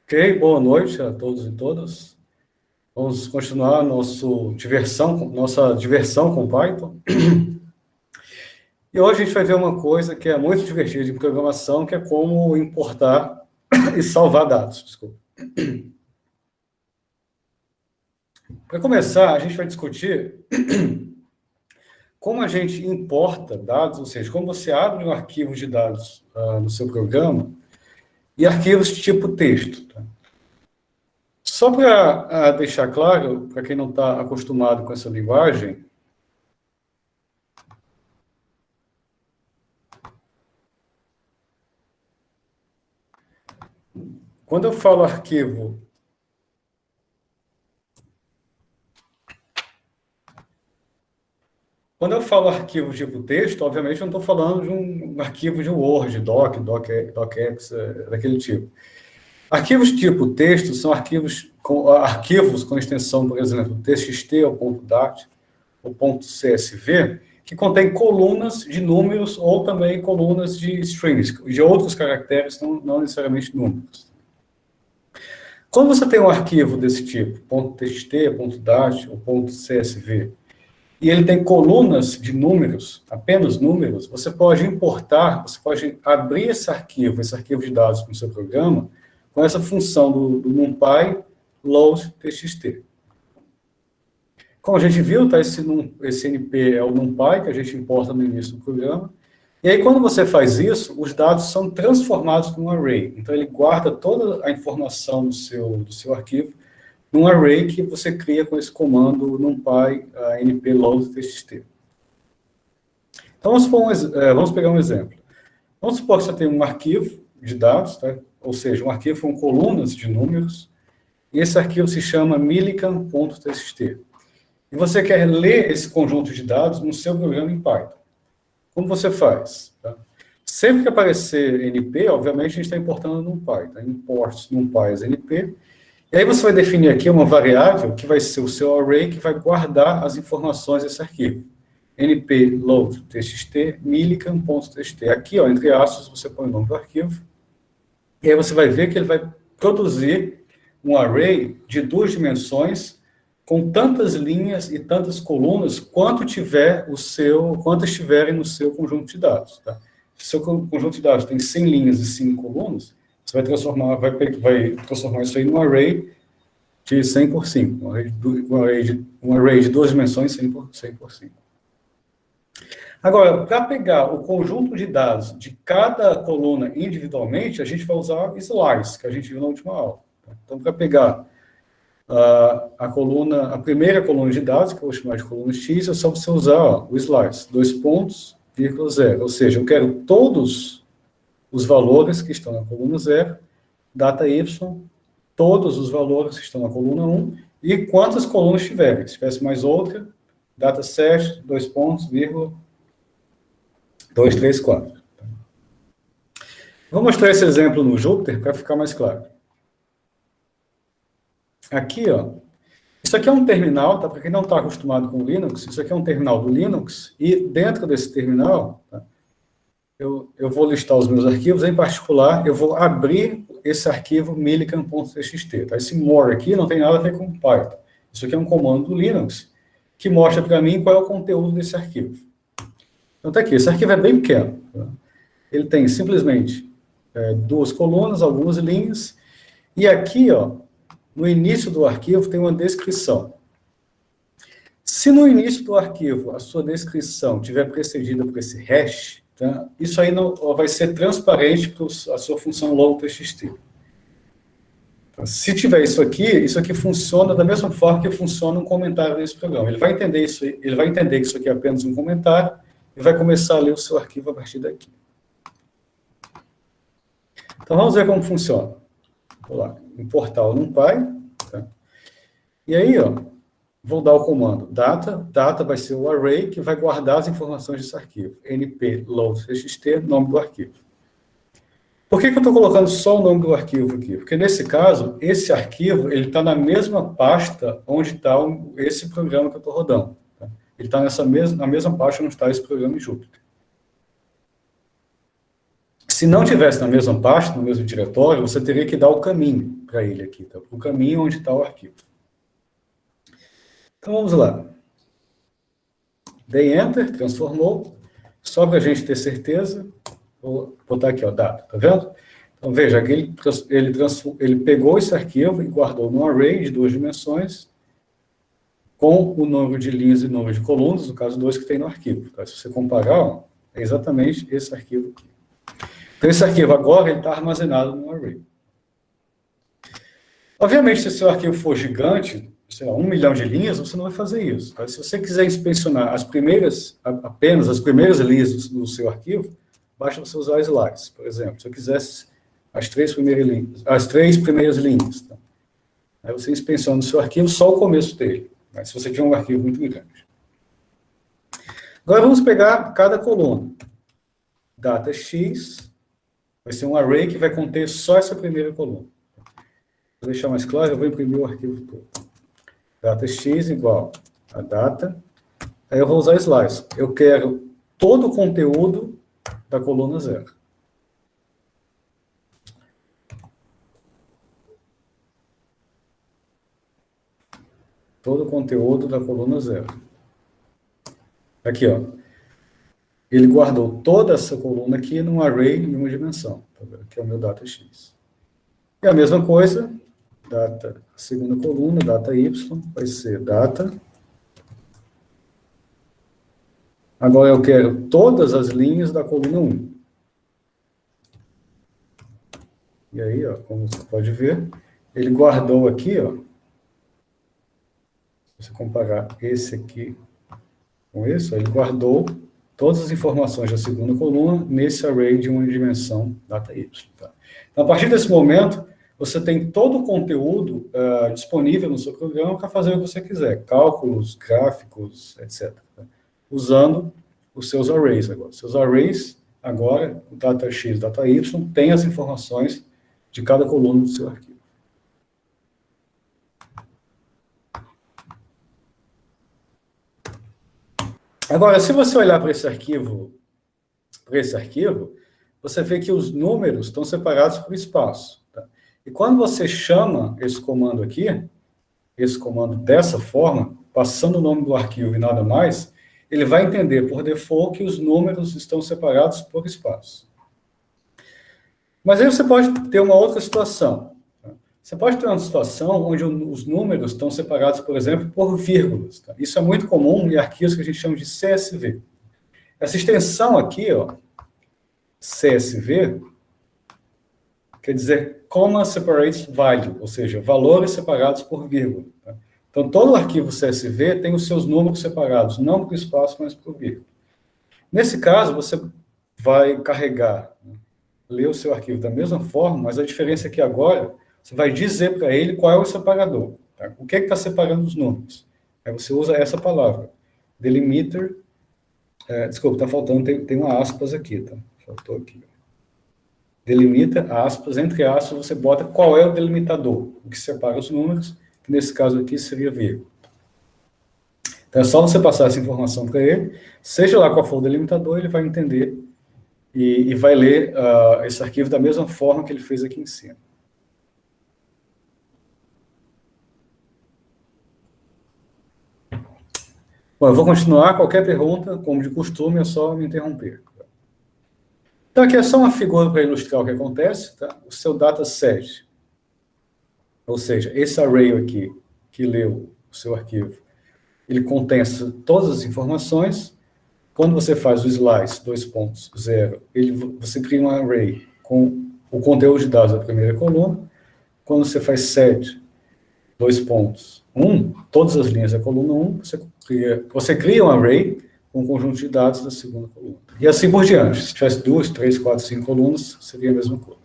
Ok, boa noite a todos e todas. Vamos continuar nossa diversão com Python. E hoje a gente vai ver uma coisa que é muito divertida em programação, que é como importar e salvar dados. Desculpa. Para começar, a gente vai discutir como a gente importa dados, ou seja, como você abre um arquivo de dados no seu programa e arquivos tipo texto. Tá? Só para deixar claro, para quem não está acostumado com essa linguagem, quando eu falo arquivo tipo texto, obviamente eu não estou falando de um arquivo de Word, docx, daquele tipo. Arquivos tipo texto são arquivos com extensão, por exemplo, txt ou .dat ou .csv, que contém colunas de números ou também colunas de strings, de outros caracteres, não necessariamente números. Quando você tem um arquivo desse tipo, .txt, .dat ou .csv, e ele tem colunas de números, apenas números, você pode importar, você pode abrir esse arquivo de dados no seu programa, com essa função do NumPy load txt. Como a gente viu, tá, esse NP é o NumPy, que a gente importa no início do programa, e aí quando você faz isso, os dados são transformados num array. Então ele guarda toda a informação do seu arquivo num array que você cria com esse comando NumPy npload.txt. Então, vamos pegar um exemplo. Vamos supor que você tem um arquivo de dados, tá? Ou seja, um arquivo com colunas de números, e esse arquivo se chama millican.txt. E você quer ler esse conjunto de dados no seu programa em Python. Como você faz? Tá? Sempre que aparecer NP, obviamente a gente está importando NumPy. Tá? Import NumPy as NP. E aí você vai definir aqui uma variável que vai ser o seu array, que vai guardar as informações desse arquivo. npload.txt, millican.txt. Aqui, ó, entre aspas, você põe o nome do arquivo. E aí você vai ver que ele vai produzir um array de 2 dimensões com tantas linhas e tantas colunas quantas estiverem no seu conjunto de dados. Tá? Se o seu conjunto de dados tem 100 linhas e 5 colunas, você vai transformar isso aí num array de 100 por 5, um array de 2 dimensões 100 por 5. Agora, para pegar o conjunto de dados de cada coluna individualmente, a gente vai usar slice, que a gente viu na última aula. Então, para pegar a primeira coluna de dados, que eu vou chamar de coluna X, é só você usar o slice, 2 pontos, vírgula 0. Ou seja, eu quero todos os valores que estão na coluna 0, data Y, todos os valores que estão na coluna 1, e quantas colunas tiverem. Se tivesse mais outra, data 7, 2 pontos, vírgula, 2, 3, 4. Vou mostrar esse exemplo no Jupyter para ficar mais claro. Aqui, ó, isso aqui é um terminal, tá? Para quem não está acostumado com o Linux, isso aqui é um terminal do Linux, e dentro desse terminal, tá? Eu vou listar os meus arquivos, em particular, eu vou abrir esse arquivo millican.txt. Tá? Esse more aqui não tem nada a ver com Python. Isso aqui é um comando do Linux que mostra para mim qual é o conteúdo desse arquivo. Então tá aqui, esse arquivo é bem pequeno. Tá? Ele tem simplesmente 2 colunas, algumas linhas, e aqui, ó, no início do arquivo tem uma descrição. Se no início do arquivo a sua descrição tiver precedida por esse hash, tá? Isso aí não vai ser transparente para a sua função load.txt. Então, se tiver isso aqui funciona da mesma forma que funciona um comentário desse programa. Ele vai entender que isso aqui é apenas um comentário e vai começar a ler o seu arquivo a partir daqui. Então, vamos ver como funciona. Vou lá, importar o NumPy. Tá? E aí, ó, vou dar o comando data vai ser o array que vai guardar as informações desse arquivo. npload.txt, nome do arquivo. Por que eu estou colocando só o nome do arquivo aqui? Porque, nesse caso, esse arquivo está na mesma pasta onde está esse programa que eu estou rodando. Tá? Ele está na mesma pasta onde está esse programa em Jupyter. Se não tivesse na mesma pasta, no mesmo diretório, você teria que dar o caminho para ele aqui, tá? O caminho onde está o arquivo. Então, vamos lá. Dei Enter, transformou. Só para a gente ter certeza, vou botar aqui, ó, data, tá vendo? Então, veja, aqui ele pegou esse arquivo e guardou num array de 2 dimensões, com o número de linhas e número de colunas, no caso 2 que tem no arquivo. Tá? Se você comparar, ó, é exatamente esse arquivo aqui. Então, esse arquivo agora está armazenado no array. Obviamente, se o seu arquivo for gigante, sei lá, 1 milhão de linhas, você não vai fazer isso. Tá? Se você quiser inspecionar apenas as primeiras linhas do seu arquivo, basta você usar slice, por exemplo. Se eu quisesse as 3 primeiras linhas, tá? Aí você inspeciona no seu arquivo só o começo dele, mas se você tiver um arquivo muito grande. Agora vamos pegar cada coluna. Data X vai ser um array que vai conter só essa primeira coluna. Para deixar mais claro, eu vou imprimir o arquivo todo. Data X igual a data. Aí eu vou usar slice. Eu quero todo o conteúdo da coluna 0. Todo o conteúdo da coluna 0. Aqui, ó. Ele guardou toda essa coluna aqui num array em uma dimensão. Aqui é o meu data X. E a mesma coisa, data, a segunda coluna, data Y, vai ser data. Agora eu quero todas as linhas da coluna 1. E aí, ó, como você pode ver, ele guardou aqui, ó. Se você comparar esse aqui com esse, ó, ele guardou todas as informações da segunda coluna nesse array de uma dimensão data Y. Tá? Então, a partir desse momento, você tem todo o conteúdo disponível no seu programa para fazer o que você quiser, cálculos, gráficos, etc. Tá? Usando os seus arrays agora. Seus arrays, agora, o data X, data Y, tem as informações de cada coluna do seu arquivo. Agora, se você olhar para esse arquivo, você vê que os números estão separados por espaço. Tá? E quando você chama esse comando aqui, esse comando dessa forma, passando o nome do arquivo e nada mais, ele vai entender por default que os números estão separados por espaço. Mas aí você pode ter uma outra situação. Tá? Você pode ter uma situação onde os números estão separados, por exemplo, por vírgulas. Tá? Isso é muito comum em arquivos que a gente chama de CSV. Essa extensão aqui, ó, CSV, quer dizer Comma Separated Value, ou seja, valores separados por vírgula. Tá? Então, todo arquivo CSV tem os seus números separados, não por espaço, mas por vírgula. Nesse caso, você vai carregar, né, ler o seu arquivo da mesma forma, mas a diferença é que agora você vai dizer para ele qual é o separador. Tá? O que está separando os números? Aí você usa essa palavra, delimiter. Desculpa, está faltando, tem uma aspas aqui, tá? Faltou aqui. Delimita, aspas, entre aspas, você bota qual é o delimitador, o que separa os números, que nesse caso aqui seria vírgula. Então é só você passar essa informação para ele, seja lá qual for o delimitador, ele vai entender e vai ler esse arquivo da mesma forma que ele fez aqui em cima. Bom, eu vou continuar, qualquer pergunta, como de costume, é só me interromper. Então, aqui é só uma figura para ilustrar o que acontece, tá? O seu dataset, ou seja, esse array aqui, que leu o seu arquivo, ele contém todas as informações. Quando você faz o slice 2.0, você cria um array com o conteúdo de dados da primeira coluna. Quando você faz set 2.1, todas as linhas da coluna 1, você cria um array com um conjunto de dados da segunda coluna. E assim por diante. Se tivesse 2, 3, 4, 5 colunas, seria a mesma coisa.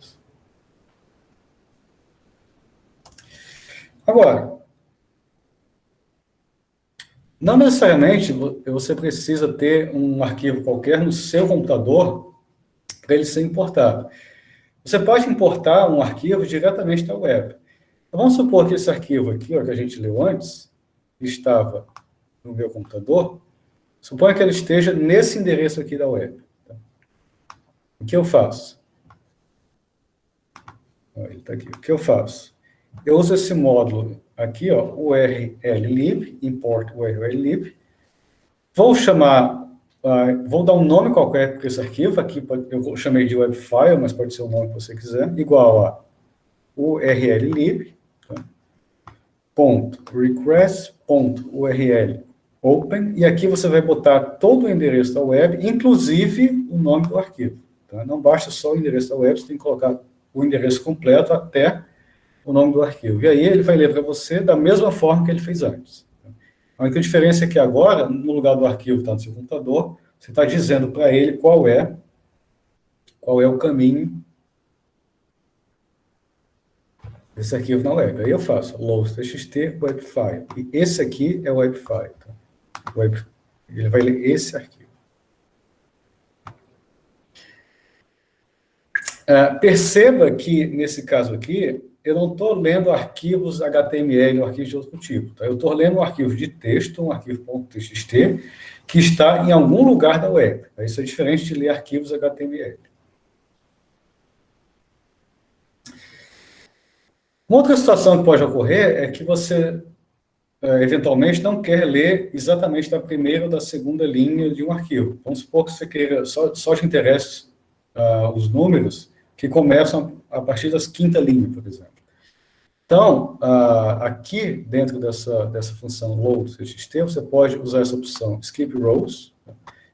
Agora, não necessariamente você precisa ter um arquivo qualquer no seu computador para ele ser importado. Você pode importar um arquivo diretamente da web. Então, vamos supor que esse arquivo aqui, ó, que a gente leu antes, estava no meu computador. Suponha que ele esteja nesse endereço aqui da web. Tá? O que eu faço? Ó, ele está aqui. O que eu faço? Eu uso esse módulo aqui, ó, urllib, import urllib. Vou chamar, vou dar um nome qualquer para esse arquivo. Aqui eu chamei de webfile, mas pode ser o nome que você quiser. Igual a urllib, tá? .request.url open, e aqui você vai botar todo o endereço da web, inclusive o nome do arquivo. Tá? Não basta só o endereço da web, você tem que colocar o endereço completo até o nome do arquivo. E aí ele vai ler para você da mesma forma que ele fez antes. A única diferença é que agora, no lugar do arquivo que está no seu computador, você está dizendo para ele qual é o caminho desse arquivo na web. Aí eu faço load.txt webfile. E esse aqui é o webfile. Tá? Ele vai ler esse arquivo. Perceba que, nesse caso aqui, eu não estou lendo arquivos HTML ou arquivos de outro tipo. Tá? Eu estou lendo um arquivo de texto, um arquivo .txt, que está em algum lugar da web. Tá? Isso é diferente de ler arquivos HTML. Uma outra situação que pode ocorrer é que você, eventualmente, não quer ler exatamente da primeira ou da segunda linha de um arquivo. Vamos supor que você queira, só te interesse os números que começam a partir das quinta linha, por exemplo. Então, aqui, dentro dessa função load.txt, você pode usar essa opção skip rows.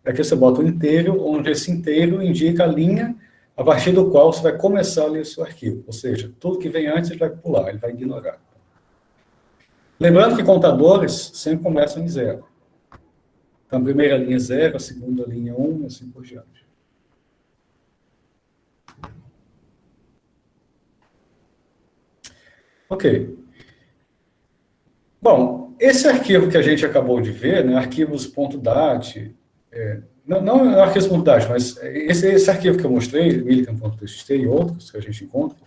Aqui você bota um inteiro, onde esse inteiro indica a linha a partir do qual você vai começar a ler o seu arquivo. Ou seja, tudo que vem antes ele vai pular, ele vai ignorar. Lembrando que contadores sempre começam em 0. Então, a primeira linha é 0, a segunda linha é 1, assim por diante. Ok. Bom, esse arquivo que a gente acabou de ver, né, arquivos.dat, não é arquivos.dat, mas esse arquivo que eu mostrei, millican.txt e outros que a gente encontra,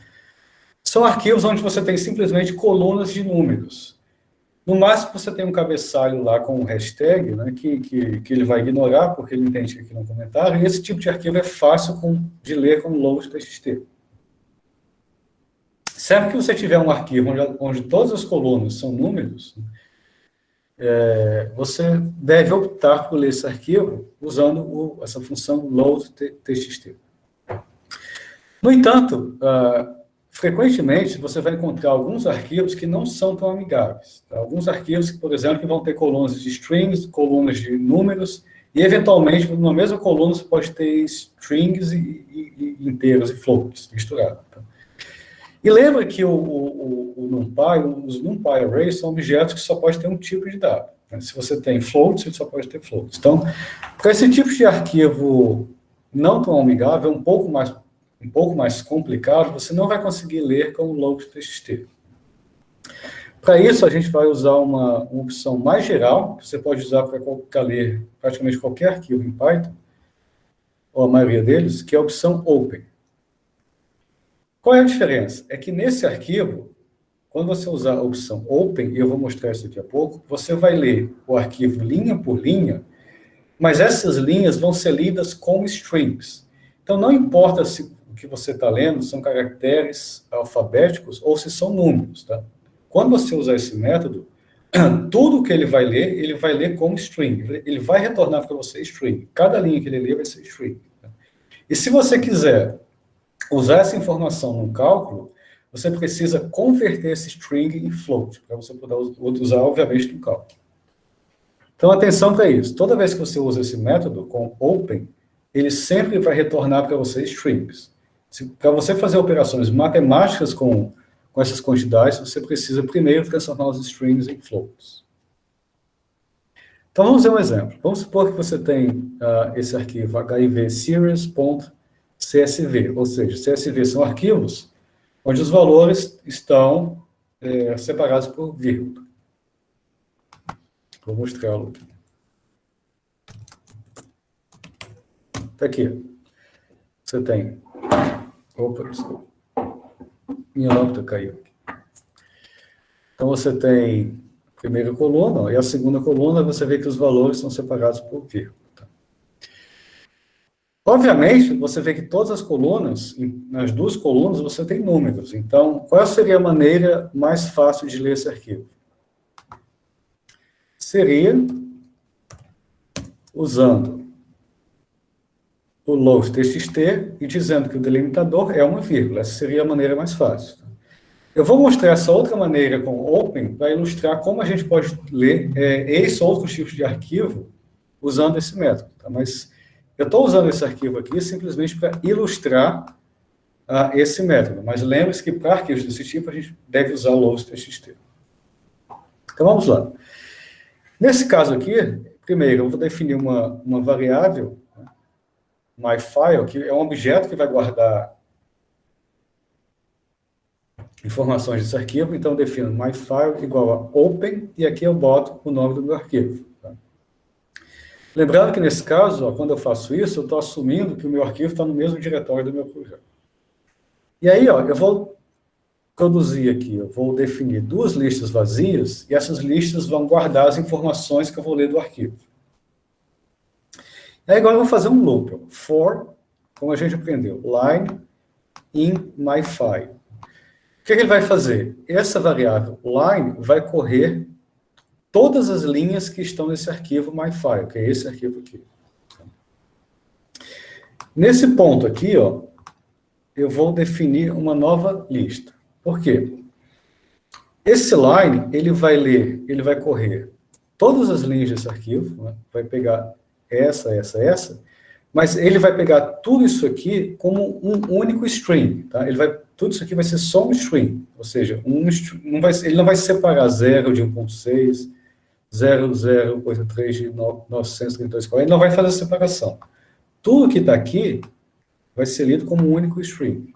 são arquivos onde você tem simplesmente colunas de números. No máximo, você tem um cabeçalho lá com um hashtag, né, que ele vai ignorar, porque ele entende que aqui não é um comentário, e esse tipo de arquivo é fácil de ler com load.txt. Sempre que você tiver um arquivo onde todas as colunas são números, você deve optar por ler esse arquivo usando essa função load.txt. No entanto, frequentemente você vai encontrar alguns arquivos que não são tão amigáveis. Tá? Alguns arquivos, por exemplo, que vão ter colunas de strings, colunas de números, e eventualmente, numa mesma coluna, você pode ter strings e inteiros e floats misturados. Tá? E lembra que o NumPy, os NumPy arrays são objetos que só pode ter um tipo de dado. Né? Se você tem floats, ele só pode ter floats. Então, para esse tipo de arquivo não tão amigável, um pouco mais complicado, você não vai conseguir ler com o load.txt. Para isso, a gente vai usar uma opção mais geral, que você pode usar para ler praticamente qualquer arquivo em Python, ou a maioria deles, que é a opção open. Qual é a diferença? É que nesse arquivo, quando você usar a opção open, e eu vou mostrar isso daqui a pouco, você vai ler o arquivo linha por linha, mas essas linhas vão ser lidas como strings. Então, não importa se o que você está lendo são caracteres alfabéticos ou se são números. Tá? Quando você usar esse método, tudo que ele vai ler como string. Ele vai retornar para você string. Cada linha que ele ler vai ser string. Tá? E se você quiser usar essa informação no cálculo, você precisa converter esse string em float, para você poder usar, obviamente, no cálculo. Então, atenção para isso. Toda vez que você usa esse método com open, ele sempre vai retornar para você strings. Para você fazer operações matemáticas com essas quantidades, você precisa primeiro transformar os strings em floats. Então, vamos ver um exemplo. Vamos supor que você tem esse arquivo hiv series.csv, ou seja, CSV são arquivos onde os valores estão separados por vírgula. Vou mostrá-lo aqui. Está aqui. Você tem... Opa, desculpa. Minha lâmpada caiu aqui. Então, você tem a primeira coluna, ó, e a segunda coluna, você vê que os valores são separados por vírgula. Tá? Obviamente, você vê que todas as colunas, nas duas colunas, você tem números. Então, qual seria a maneira mais fácil de ler esse arquivo? Seria usando o load.txt e dizendo que o delimitador é uma vírgula. Essa seria a maneira mais fácil. Eu vou mostrar essa outra maneira com open para ilustrar como a gente pode ler esse ou outros tipos de arquivo usando esse método. Tá? Mas eu estou usando esse arquivo aqui simplesmente para ilustrar esse método. Mas lembre-se que para arquivos desse tipo a gente deve usar o load.txt. Então vamos lá. Nesse caso aqui, primeiro eu vou definir uma variável, né, myFile, que é um objeto que vai guardar informações desse arquivo. Então eu defino myFile igual a open, e aqui eu boto o nome do meu arquivo. Tá? Lembrando que nesse caso, ó, quando eu faço isso, eu estou assumindo que o meu arquivo está no mesmo diretório do meu projeto. E aí, ó, eu vou produzir aqui, eu vou definir duas listas vazias, e essas listas vão guardar as informações que eu vou ler do arquivo. E aí agora eu vou fazer um loop, ó, for, como a gente aprendeu, line in myFile. O que ele vai fazer? Essa variável line vai correr todas as linhas que estão nesse arquivo myFile, que é esse arquivo aqui. Nesse ponto aqui, ó, eu vou definir uma nova lista. Por quê? Esse line, ele vai correr todas as linhas desse arquivo, né? Vai pegar essa, mas ele vai pegar tudo isso aqui como um único string, tá? Tudo isso aqui vai ser só um string, ou seja, ele não vai separar 0 de 1.6, 0083 de 932, ele não vai fazer a separação. Tudo que está aqui vai ser lido como um único string.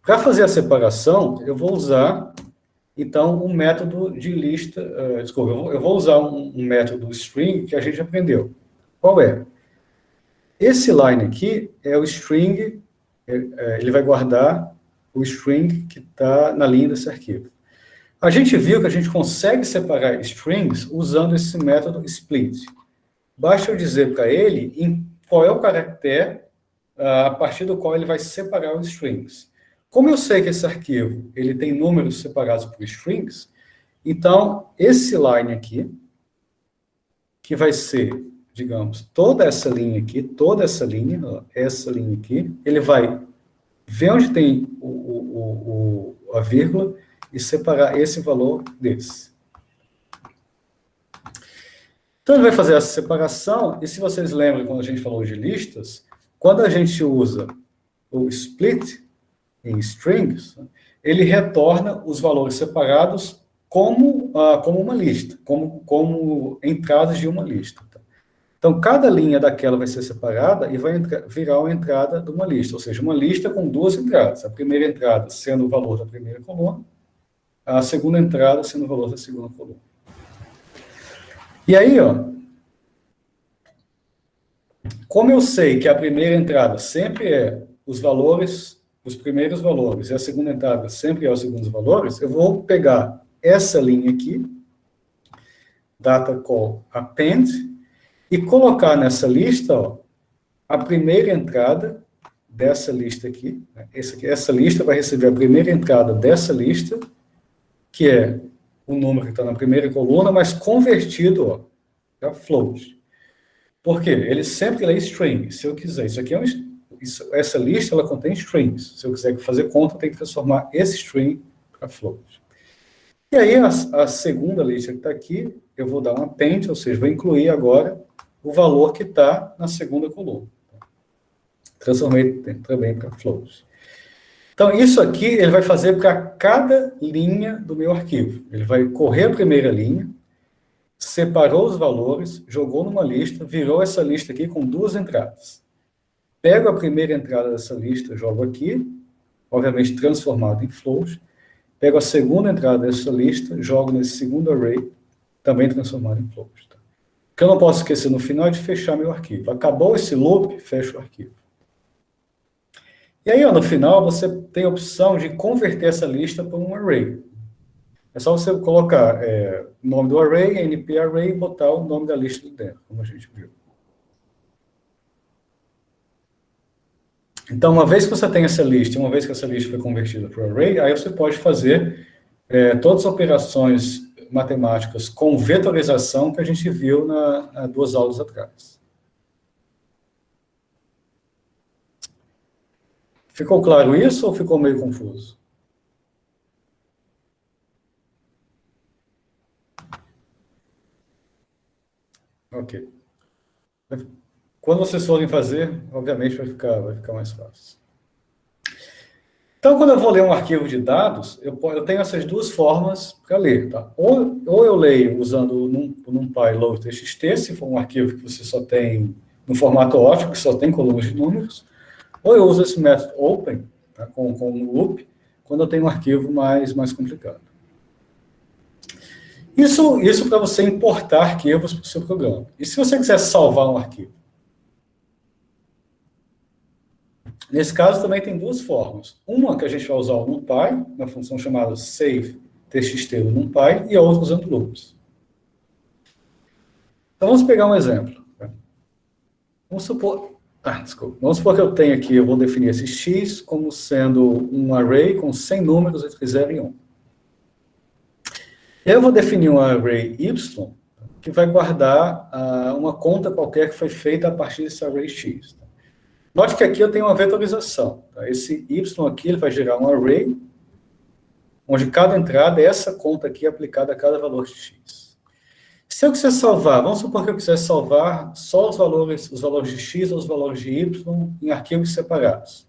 Para fazer a separação, eu vou usar, então, um método de lista, eu vou usar um método string que a gente aprendeu. Qual é? Esse line aqui é o string, ele vai guardar o string que está na linha desse arquivo. A gente viu que a gente consegue separar strings usando esse método split. Basta eu dizer para ele qual é o caractere a partir do qual ele vai separar os strings. Como eu sei que esse arquivo ele tem números separados por strings, então esse line aqui, que vai ser, digamos, toda essa linha aqui, toda essa linha, ó, essa linha aqui, ele vai ver onde tem a vírgula e separar esse valor desse. Então ele vai fazer essa separação, e se vocês lembram quando a gente falou de listas, quando a gente usa o split em strings, ele retorna os valores separados como uma lista, como entradas de uma lista. Tá? Então, cada linha daquela vai ser separada e vai virar uma entrada de uma lista, ou seja, uma lista com duas entradas. A primeira entrada sendo o valor da primeira coluna, a segunda entrada sendo o valor da segunda coluna. E aí, ó, como eu sei que a primeira entrada sempre é os primeiros valores, e a segunda entrada sempre é os segundos valores, eu vou pegar essa linha aqui, data call append, e colocar nessa lista, ó, a primeira entrada dessa lista aqui. Essa lista vai receber a primeira entrada dessa lista, que é o número que está na primeira coluna, mas convertido para float. Por quê? Ele sempre lê string. Se eu quiser, essa lista ela contém strings. Se eu quiser fazer conta, eu tenho que transformar esse string para float. E aí, a segunda lista que está aqui, eu vou dar um append, ou seja, vou incluir agora o valor que está na segunda coluna. Transformei também para float. Então, isso aqui ele vai fazer para cada linha do meu arquivo. Ele vai correr a primeira linha, separou os valores, jogou numa lista, virou essa lista aqui com duas entradas. Pego a primeira entrada dessa lista, jogo aqui, obviamente transformado em float. Pego a segunda entrada dessa lista, jogo nesse segundo array, também transformado em float. Tá? O que eu não posso esquecer no final é de fechar meu arquivo. Acabou esse loop, fecho o arquivo. E aí, ó, no final, você tem a opção de converter essa lista para um array. É só você colocar o nome do array, np array, e botar o nome da lista dentro, como a gente viu. Então, uma vez que você tem essa lista, uma vez que essa lista foi convertida para o array, aí você pode fazer todas as operações matemáticas com vetorização que a gente viu na 2 aulas atrás. Ficou claro isso ou ficou meio confuso? Ok. Quando vocês forem fazer, obviamente vai ficar mais fácil. Então, quando eu vou ler um arquivo de dados, eu tenho essas 2 formas para ler. Tá? Ou eu leio usando o NumPy load.txt, se for um arquivo que você só tem no formato ótimo, que só tem colunas de números, ou eu uso esse método open, tá? com um loop, quando eu tenho um arquivo mais complicado. Isso para você importar arquivos para o seu programa. E se você quiser salvar um arquivo? Nesse caso, também tem 2 formas. Uma que a gente vai usar o NumPy, uma função chamada save.txt do NumPy, e a outra usando loops. Então, vamos pegar um exemplo. Vamos supor que eu tenho aqui, eu vou definir esse x como sendo um array com 100 números entre 0 e 1. Eu vou definir um array y, que vai guardar uma conta qualquer que foi feita a partir desse array x. Note que aqui eu tenho uma vetorização. Tá? Esse y aqui ele vai gerar um array, onde cada entrada é essa conta aqui aplicada a cada valor de x. Se eu quiser salvar, vamos supor que eu quiser salvar só os valores de x ou os valores de y em arquivos separados.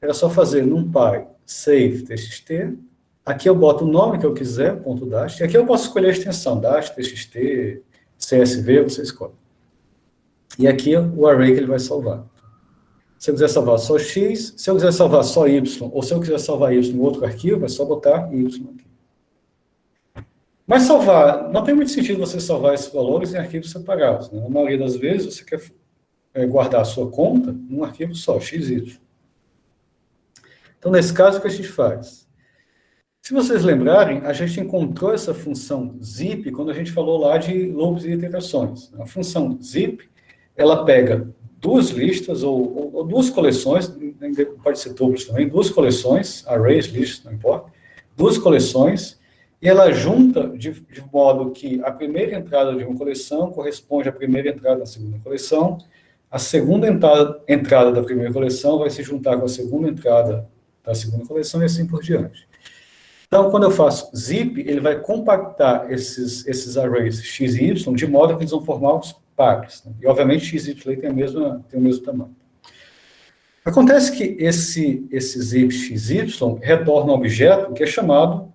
Era só fazer NumPy save.txt. Aqui eu boto o nome que eu quiser, .dast, e aqui eu posso escolher a extensão, dast, txt, csv, você escolhe. E aqui o array que ele vai salvar. Se eu quiser salvar só x, se eu quiser salvar só y, ou se eu quiser salvar y em outro arquivo, é só botar y aqui. Mas salvar, não tem muito sentido você salvar esses valores em arquivos separados. Né? Na maioria das vezes, você quer guardar a sua conta num arquivo só, xy. Então, nesse caso, o que a gente faz? Se vocês lembrarem, a gente encontrou essa função zip quando a gente falou lá de loops e iterações. A função zip, ela pega 2 listas ou 2 coleções, pode ser tuplos também, 2 coleções, arrays, listas, não importa, 2 coleções, e ela junta de modo que a primeira entrada de uma coleção corresponde à primeira entrada da segunda coleção, a segunda entrada da primeira coleção vai se juntar com a segunda entrada da segunda coleção e assim por diante. Então, quando eu faço zip, ele vai compactar esses arrays x e y de modo que eles vão formar os pares. Né? E, obviamente, x e y tem o mesmo tamanho. Acontece que esse zip xy retorna um objeto que é chamado,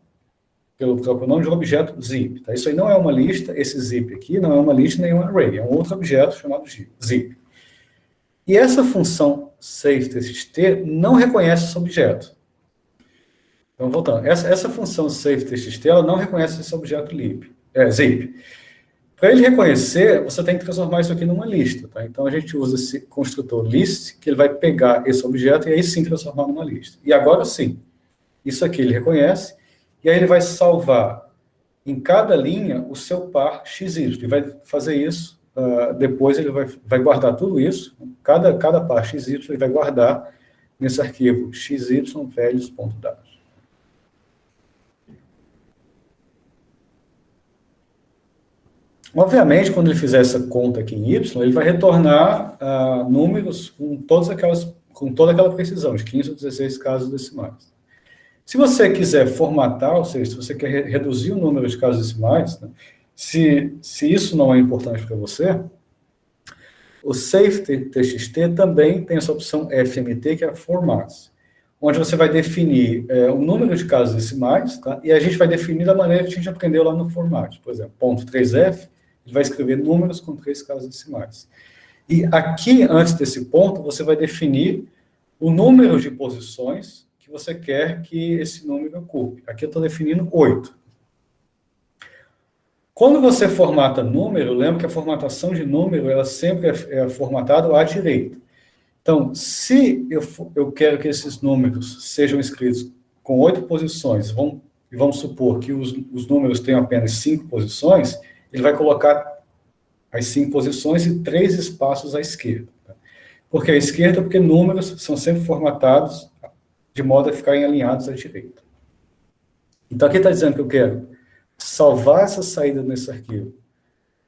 pelo próprio nome, de um objeto zip. Tá? Isso aí não é uma lista, esse zip aqui não é uma lista nem um array, é um outro objeto chamado zip. E essa função save.txt não reconhece esse objeto. Então, voltando, essa função save.txt, ela não reconhece esse objeto zip. Para ele reconhecer, você tem que transformar isso aqui numa lista. Tá? Então, a gente usa esse construtor list, que ele vai pegar esse objeto e aí sim transformar numa lista. E agora sim, isso aqui ele reconhece, e aí ele vai salvar em cada linha o seu par xy. Ele vai fazer isso, depois ele vai guardar tudo isso, cada par xy ele vai guardar nesse arquivo xyvalues.dat. Obviamente, quando ele fizer essa conta aqui em y, ele vai retornar números com toda aquela precisão, de 15 ou 16 casas decimais. Se você quiser formatar, ou seja, se você quer reduzir o número de casas decimais, né, se isso não é importante para você, o save.txt também tem essa opção fmt, que é a formats, onde você vai definir o número de casas decimais, tá? E a gente vai definir da maneira que a gente aprendeu lá no format. Por exemplo, .3f, ele vai escrever números com 3 casas decimais. E aqui, antes desse ponto, você vai definir o número de posições que você quer que esse número ocupe. Aqui eu estou definindo 8. Quando você formata número, lembra que a formatação de número, ela sempre é formatada à direita. Então, se eu quero que esses números sejam escritos com 8 posições, e vamos supor que os números tenham apenas 5 posições, ele vai colocar as 5 posições e 3 espaços à esquerda. Por que à esquerda? Porque números são sempre formatados de modo a ficarem alinhados à direita. Então, aqui está dizendo que eu quero salvar essa saída nesse arquivo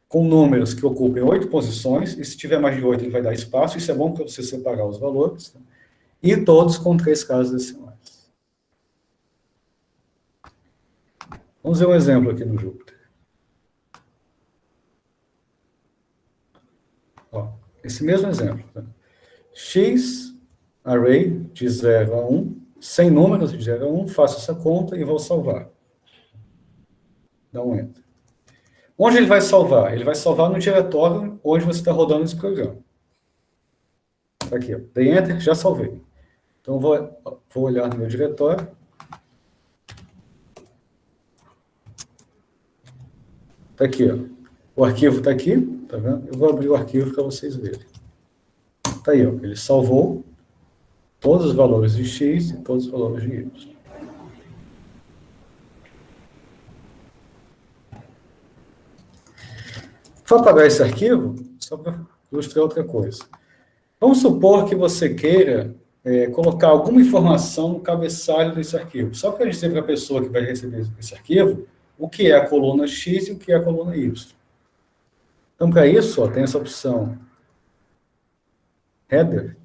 com números que ocupem 8 posições, e se tiver mais de 8, ele vai dar espaço. Isso é bom para você separar os valores. Tá? E todos com 3 casas decimais. Vamos ver um exemplo aqui no Jupyter. Ó, esse mesmo exemplo. Tá? X, array de 0 a 1, sem números de 0 a 1, faço essa conta e vou salvar. Dá um Enter. Onde ele vai salvar? Ele vai salvar no diretório onde você está rodando esse programa. Tá aqui, ó. Dei Enter, já salvei. Então, vou olhar no meu diretório. Tá aqui, ó. O arquivo está aqui, tá vendo? Eu vou abrir o arquivo para vocês verem. Tá aí, ó. Ele salvou todos os valores de X e todos os valores de Y. Vou apagar esse arquivo, só para ilustrar outra coisa. Vamos supor que você queira colocar alguma informação no cabeçalho desse arquivo. Só para dizer para a pessoa que vai receber esse arquivo o que é a coluna X e o que é a coluna Y. Então, para isso, ó, tem essa opção Header,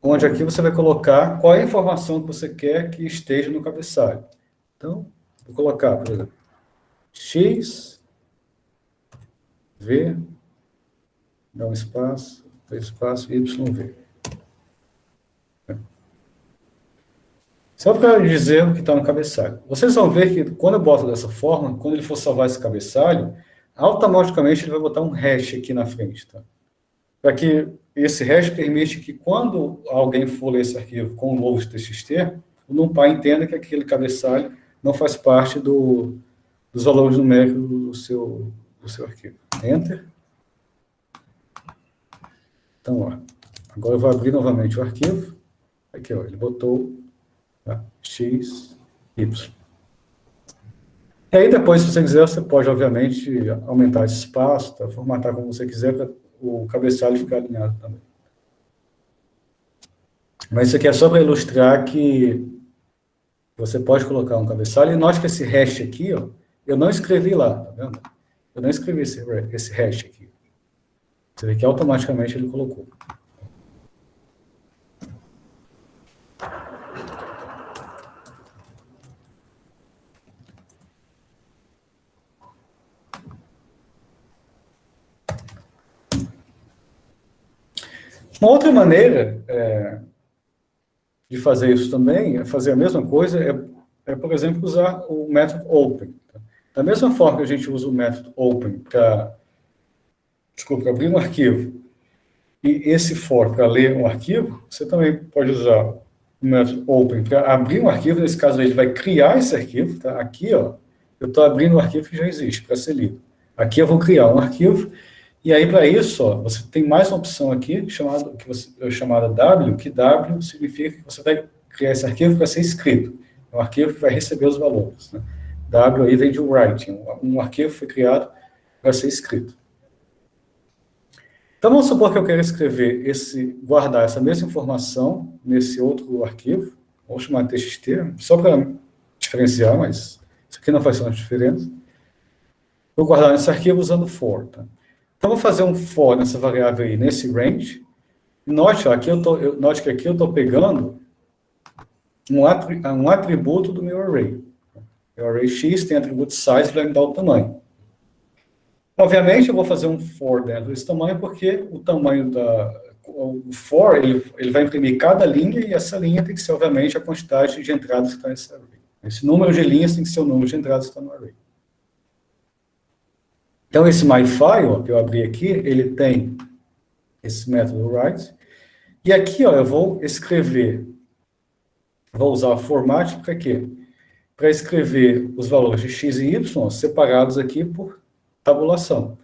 onde aqui você vai colocar qual é a informação que você quer que esteja no cabeçalho. Então, vou colocar, por exemplo, X, V, dá um espaço, YV. Só para dizer o que está no cabeçalho. Vocês vão ver que quando eu boto dessa forma, quando ele for salvar esse cabeçalho, automaticamente ele vai botar um hash aqui na frente, tá? Para que esse hash permite que quando alguém for ler esse arquivo com o logo TXT, o NumPy entenda que aquele cabeçalho não faz parte dos valores numéricos do seu arquivo. Enter. Então, ó, agora eu vou abrir novamente o arquivo. Aqui, ó, ele botou X, Y. E aí, depois, se você quiser, você pode, obviamente, aumentar esse espaço, tá? Formatar como você quiser, para o cabeçalho ficar alinhado também. Mas isso aqui é só para ilustrar que você pode colocar um cabeçalho. E note que esse hash aqui, ó, eu não escrevi lá, tá vendo? Eu não escrevi esse hash aqui. Você vê que automaticamente ele colocou. Uma outra maneira de fazer isso também, fazer a mesma coisa, por exemplo, usar o método open. Tá? Da mesma forma que a gente usa o método open para abrir um arquivo, e esse for para ler um arquivo, você também pode usar o método open para abrir um arquivo. Nesse caso, ele vai criar esse arquivo. Tá? Aqui, ó, eu estou abrindo um arquivo que já existe, para ser lido. Aqui eu vou criar um arquivo. E aí, para isso, ó, você tem mais uma opção aqui, chamada W, que W significa que você vai criar esse arquivo para ser escrito. É um arquivo que vai receber os valores. Né? W aí vem de writing. Um arquivo foi criado para ser escrito. Então, vamos supor que eu quero guardar essa mesma informação nesse outro arquivo. Vou chamar de TXT, só para diferenciar, mas isso aqui não faz tanta diferença. Vou guardar esse arquivo usando for. Tá? Então, vou fazer um for nessa variável aí, nesse range. Note que aqui eu estou pegando um atributo do meu array. O array X tem atributo size, vai me dar o tamanho. Obviamente, eu vou fazer um for dentro desse tamanho, porque o tamanho o for, ele vai imprimir cada linha, e essa linha tem que ser, obviamente, a quantidade de entradas que está nesse array. Esse número de linhas tem que ser o número de entradas que está no array. Então, esse myFile, que eu abri aqui, ele tem esse método write. E aqui, ó, eu vou usar o format para quê? Para escrever os valores de x e y separados aqui por tabulação.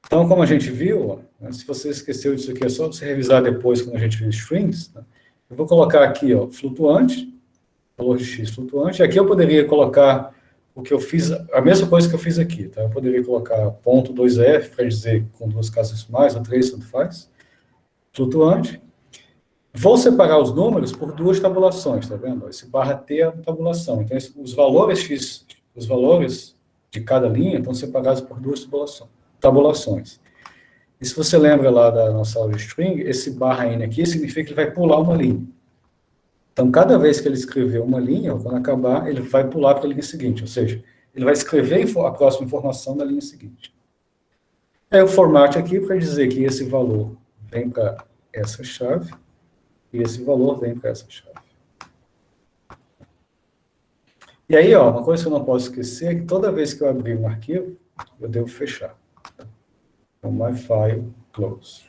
Então, como a gente viu, ó, se você esqueceu disso aqui, é só você revisar depois, quando a gente viu strings. Tá? Eu vou colocar aqui, ó, flutuante, valor de x flutuante. Aqui eu poderia colocar o que eu fiz, a mesma coisa que eu fiz aqui, tá? Eu poderia colocar ponto 2F para dizer com duas casas decimais, ou 3, tanto faz, flutuante. Vou separar os números por duas tabulações, tá vendo? Esse barra T é a tabulação. Então, os valores X, os valores de cada linha estão separados por duas tabulações. E se você lembra lá da nossa aula de string, esse barra N aqui significa que ele vai pular uma linha. Então, cada vez que ele escrever uma linha, quando acabar, ele vai pular para a linha seguinte, ou seja, ele vai escrever a próxima informação da linha seguinte. É o format aqui para dizer que esse valor vem para essa chave, e esse valor vem para essa chave. E aí, ó, uma coisa que eu não posso esquecer é que toda vez que eu abrir um arquivo, eu devo fechar. Então, my file, close.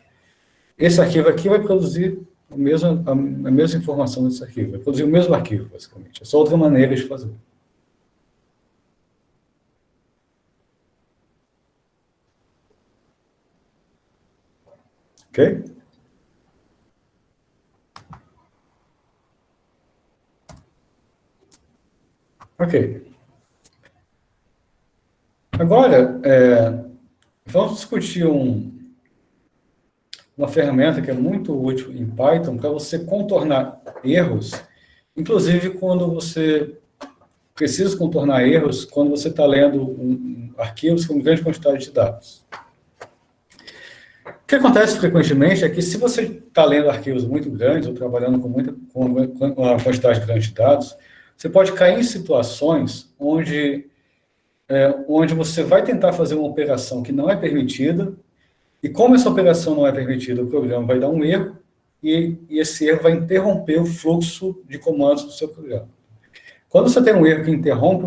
Esse arquivo aqui vai produzir a mesma informação desse arquivo. Vai produzir o mesmo arquivo, basicamente. É só outra maneira de fazer. Ok? Ok. Agora, vamos discutir uma ferramenta que é muito útil em Python para você contornar erros, inclusive quando você precisa contornar erros quando você está lendo arquivos com grande quantidade de dados. O que acontece frequentemente é que se você está lendo arquivos muito grandes ou trabalhando com uma quantidade grande de dados, você pode cair em situações onde você vai tentar fazer uma operação que não é permitida, e como essa operação não é permitida, o programa vai dar um erro, e esse erro vai interromper o fluxo de comandos do seu programa. Quando você tem um erro que interrompe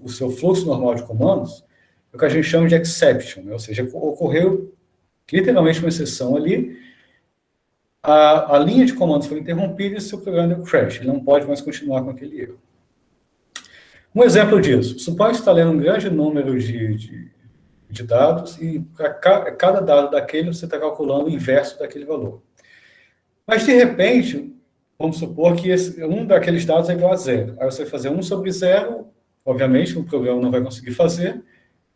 o seu fluxo normal de comandos, é o que a gente chama de exception, né? Ou seja, ocorreu literalmente uma exceção ali, a linha de comandos foi interrompida e o seu programa deu crash, ele não pode mais continuar com aquele erro. Um exemplo disso, suponha que você está lendo um grande número de dados e para cada dado daquele você está calculando o inverso daquele valor. Mas, de repente, vamos supor que um daqueles dados é igual a zero. Aí você vai fazer 1 sobre 0, obviamente o programa não vai conseguir fazer,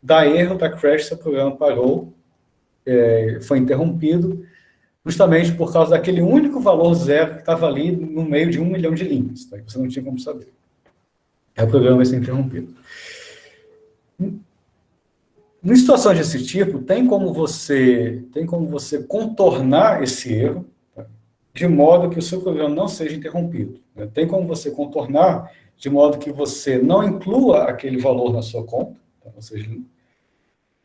dá erro, dá crash, seu programa parou, foi interrompido, justamente por causa daquele único valor zero que estava ali no meio de 1 milhão de linhas, tá? Que você não tinha como saber. Aí o programa vai ser interrompido. Em situações desse tipo, tem como você contornar esse erro, tá? De modo que o seu programa não seja interrompido, né? Tem como você contornar de modo que você não inclua aquele valor na sua conta, tá? Ou seja,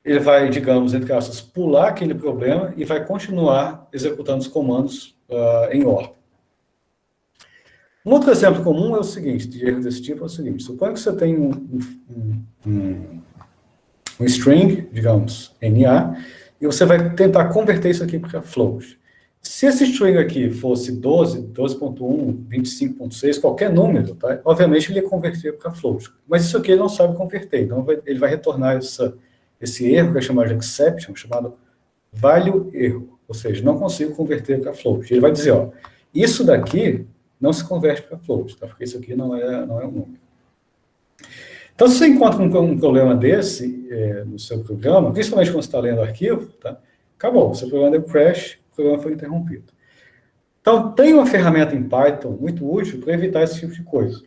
ele vai, digamos, entre aspas, pular aquele problema e vai continuar executando os comandos em ordem. Um outro exemplo comum é o seguinte, de erro desse tipo é o seguinte: suponha que você tem um string, digamos, NA, e você vai tentar converter isso aqui para float. Se esse string aqui fosse 12, 12.1, 25.6, qualquer número, tá? Obviamente ele ia converter para float. Mas isso aqui ele não sabe converter, então ele vai retornar esse erro, que é chamado de exception, chamado value erro, ou seja, não consigo converter para float. Ele vai dizer, ó, isso daqui não se converte para float, tá? Porque isso aqui não é um número. Então, se você encontra um problema desse no seu programa, principalmente quando você está lendo arquivo, tá? Acabou, o seu programa deu crash, o programa foi interrompido. Então, tem uma ferramenta em Python muito útil para evitar esse tipo de coisa.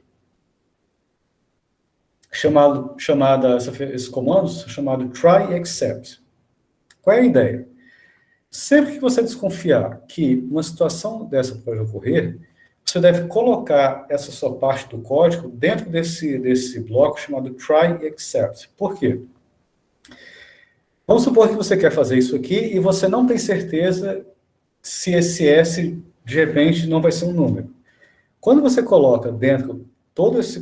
Esses comandos são chamados try e except. Qual é a ideia? Sempre que você desconfiar que uma situação dessa pode ocorrer, você deve colocar essa sua parte do código dentro desse bloco chamado try e except. Por quê? Vamos supor que você quer fazer isso aqui e você não tem certeza se esse S, de repente, não vai ser um número. Quando você coloca dentro todo esse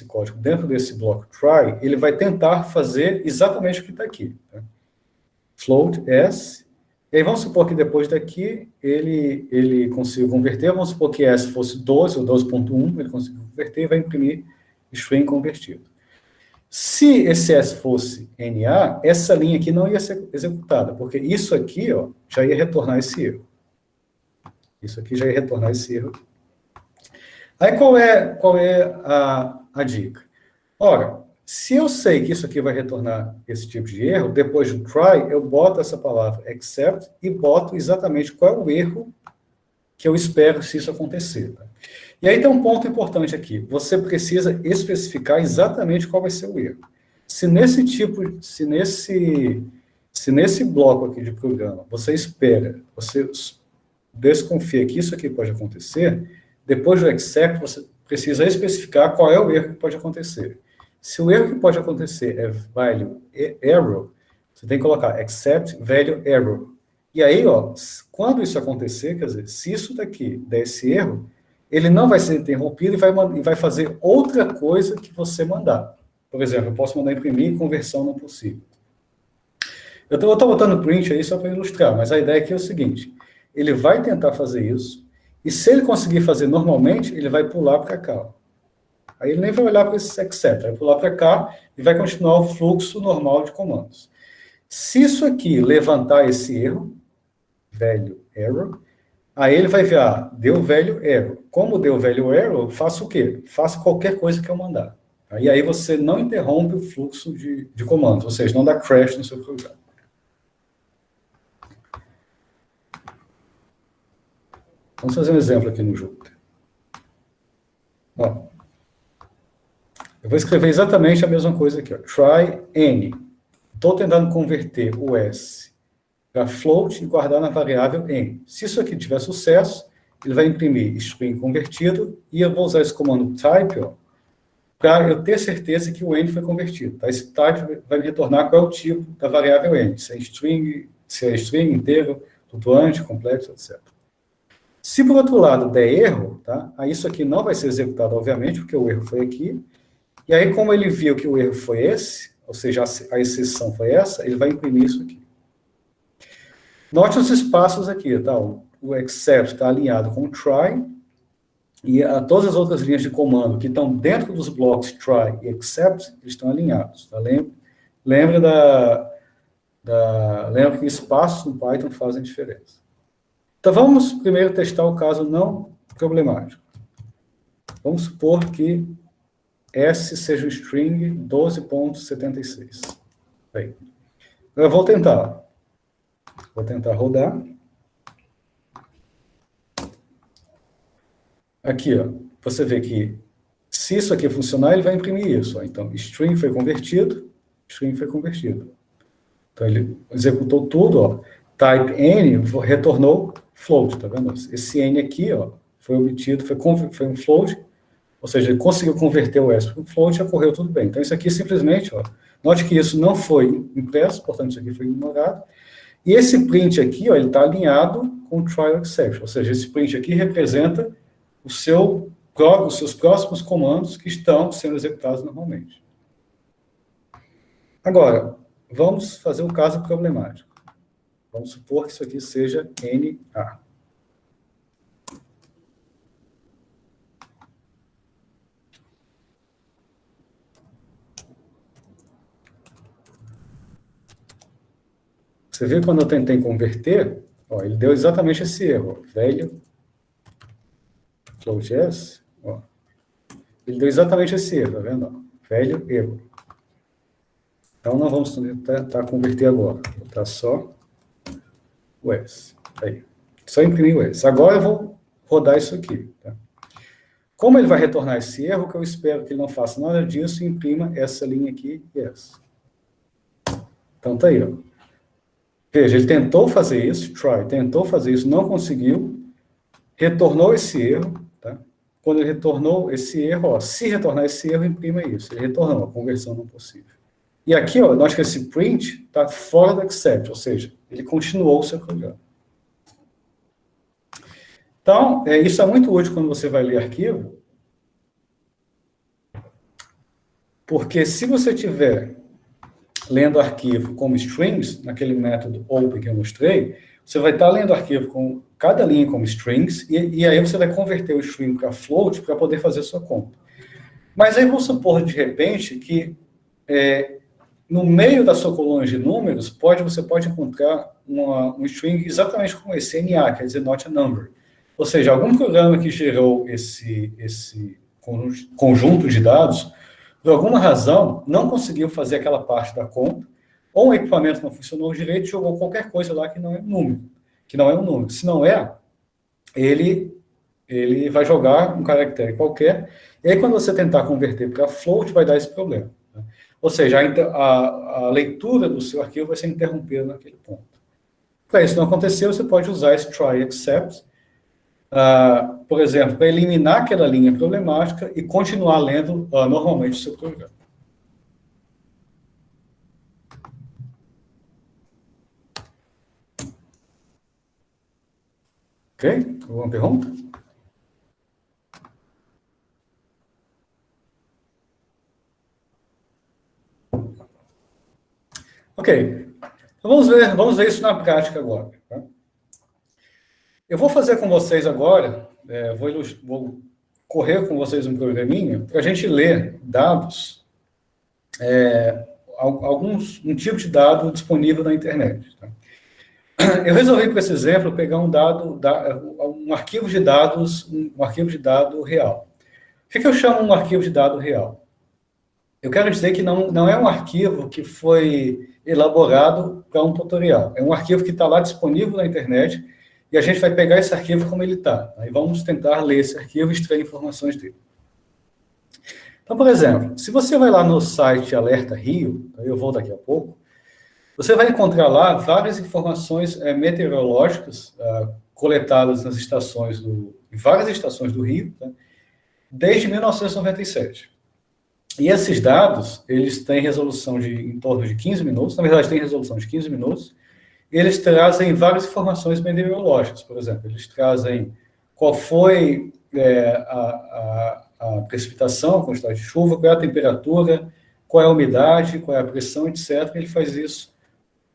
código dentro desse bloco try, ele vai tentar fazer exatamente o que está aqui. Tá? Float S. E aí vamos supor que depois daqui ele consiga converter, vamos supor que S fosse 12 ou 12.1, ele conseguiu converter e vai imprimir string convertido. Se esse S fosse NA, essa linha aqui não ia ser executada, porque isso aqui, ó, já ia retornar esse erro. Isso aqui já ia retornar esse erro. Aí qual é a dica? Ora, se eu sei que isso aqui vai retornar esse tipo de erro, depois do try, eu boto essa palavra except e boto exatamente qual é o erro que eu espero se isso acontecer. Tá? E aí tem um ponto importante aqui. Você precisa especificar exatamente qual vai ser o erro. Se nesse bloco aqui de programa você espera, você desconfia que isso aqui pode acontecer, depois do except você precisa especificar qual é o erro que pode acontecer. Se o erro que pode acontecer é value error, você tem que colocar except value error. E aí, ó, quando isso acontecer, quer dizer, se isso daqui der esse erro, ele não vai ser interrompido e vai fazer outra coisa que você mandar. Por exemplo, eu posso mandar imprimir conversão não possível. Eu estou botando print aí só para ilustrar, mas a ideia aqui é o seguinte, ele vai tentar fazer isso, e se ele conseguir fazer normalmente, ele vai pular para cá. Ó. Aí ele nem vai olhar para esse except, vai pular para cá e vai continuar o fluxo normal de comandos. Se isso aqui levantar esse erro, value error, aí ele vai ver, deu value error. Como deu value error, eu faço o quê? Faço qualquer coisa que eu mandar. E aí você não interrompe o fluxo de comandos, ou seja, não dá crash no seu programa. Vamos fazer um exemplo aqui no Jupyter. Ó, eu vou escrever exatamente a mesma coisa aqui. Ó. Try N. Estou tentando converter o S para float e guardar na variável N. Se isso aqui tiver sucesso, ele vai imprimir string convertido e eu vou usar esse comando type para eu ter certeza que o N foi convertido. Tá? Esse type vai me retornar qual é o tipo da variável N. Se é string inteiro, flutuante, complexo, etc. Se, por outro lado, der erro, tá? Aí isso aqui não vai ser executado, obviamente, porque o erro foi aqui. E aí, como ele viu que o erro foi esse, ou seja, a exceção foi essa, ele vai imprimir isso aqui. Note os espaços aqui, tá? O except está alinhado com o try, e todas as outras linhas de comando que estão dentro dos blocos try e except, eles estão alinhados. Tá? Lembra que espaços no Python fazem diferença. Então, vamos primeiro testar o caso não problemático. Vamos supor que S seja o string 12.76. Bem, eu vou tentar. Vou tentar rodar. Aqui, ó, você vê que se isso aqui funcionar, ele vai imprimir isso. Ó. Então, string foi convertido. Então, ele executou tudo, ó. Type N retornou float, tá vendo? Esse N aqui, ó, foi obtido, foi um float, ou seja, ele conseguiu converter o S para um float e ocorreu tudo bem. Então, isso aqui simplesmente, ó, note que isso não foi impresso, portanto, isso aqui foi ignorado. E esse print aqui, ó, ele está alinhado com o trial exception, ou seja, esse print aqui representa os seus próximos comandos que estão sendo executados normalmente. Agora, vamos fazer um caso problemático. Vamos supor que isso aqui seja NA. Você viu quando eu tentei converter? Ó, ele deu exatamente esse erro. Velho float S. Ó. Ele deu exatamente esse erro, tá vendo? Ó, velho erro. Então, não vamos tentar converter agora. Vou botar só o S. Aí. Só imprimir o S. Agora eu vou rodar isso aqui. Tá? Como ele vai retornar esse erro, que eu espero que ele não faça nada disso, imprima essa linha aqui e essa. Então, tá aí, ó. Veja, ele tentou fazer isso, tentou fazer isso, não conseguiu, retornou esse erro, tá? Quando ele retornou esse erro, ó, se retornar esse erro, imprima isso. Ele retornou, a conversão não possível. E aqui, ó, nós que esse print está fora do except, ou seja, ele continuou o seu programa. Então, isso é muito útil quando você vai ler arquivo, porque se você tiver lendo arquivo como strings, naquele método open que eu mostrei, você vai estar lendo arquivo com cada linha como strings, e aí você vai converter o string para float para poder fazer a sua conta. Mas aí vamos supor, de repente, que no meio da sua coluna de números, você pode encontrar um string exatamente como esse, NA, quer dizer not a number. Ou seja, algum programa que gerou esse conjunto de dados, por alguma razão, não conseguiu fazer aquela parte da conta, ou o equipamento não funcionou direito, jogou qualquer coisa lá que não é um número. Que não é um número. Se não é, ele vai jogar um caractere qualquer, e aí quando você tentar converter para float, vai dar esse problema. Né? Ou seja, a leitura do seu arquivo vai ser interrompida naquele ponto. Para isso não acontecer, você pode usar esse try except, por exemplo, para eliminar aquela linha problemática e continuar lendo normalmente o seu programa. Ok? Alguma pergunta? Ok. Então vamos ver isso na prática agora. Tá? Eu vou fazer com vocês agora, vou correr com vocês um programinha para a gente ler dados, um tipo de dado disponível na internet. Tá? Eu resolvi, para esse exemplo, pegar um arquivo de dados, um arquivo de dado real. O que eu chamo um arquivo de dado real? Eu quero dizer que não é um arquivo que foi elaborado para um tutorial. É um arquivo que está lá disponível na internet e a gente vai pegar esse arquivo como ele está. Aí vamos tentar ler esse arquivo e extrair informações dele. Então, por exemplo, se você vai lá no site Alerta Rio, eu vou daqui a pouco, você vai encontrar lá várias informações meteorológicas coletadas nas em várias estações do Rio, tá? Desde 1997. E esses dados, eles têm resolução em torno de 15 minutos, na verdade, tem resolução de 15 minutos, e eles trazem várias informações meteorológicas, por exemplo, eles trazem qual foi a precipitação, a quantidade de chuva, qual é a temperatura, qual é a umidade, qual é a pressão, etc. Ele faz isso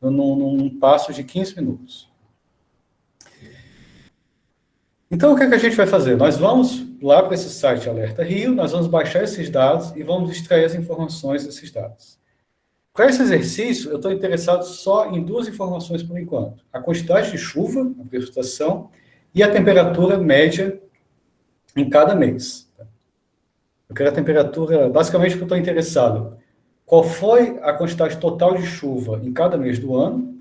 num passo de 15 minutos. Então, o que a gente vai fazer? Nós vamos lá para esse site Alerta Rio, nós vamos baixar esses dados e vamos extrair as informações desses dados. Para esse exercício, eu estou interessado só em duas informações por enquanto. A quantidade de chuva, a precipitação, e a temperatura média em cada mês. Eu quero a temperatura, basicamente, o que eu estou interessado. Qual foi a quantidade total de chuva em cada mês do ano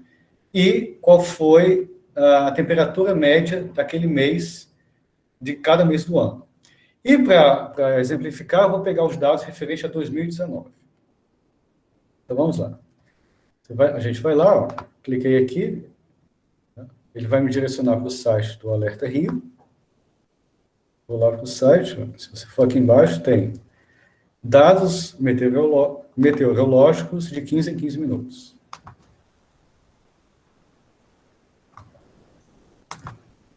e qual foi a temperatura média daquele mês, de cada mês do ano. E para exemplificar, eu vou pegar os dados referentes a 2019. Então, vamos lá. A gente vai lá, ó, cliquei aqui, né? Ele vai me direcionar para o site do Alerta Rio. Vou lá para o site, ó. Se você for aqui embaixo, tem dados meteorológicos de 15 em 15 minutos.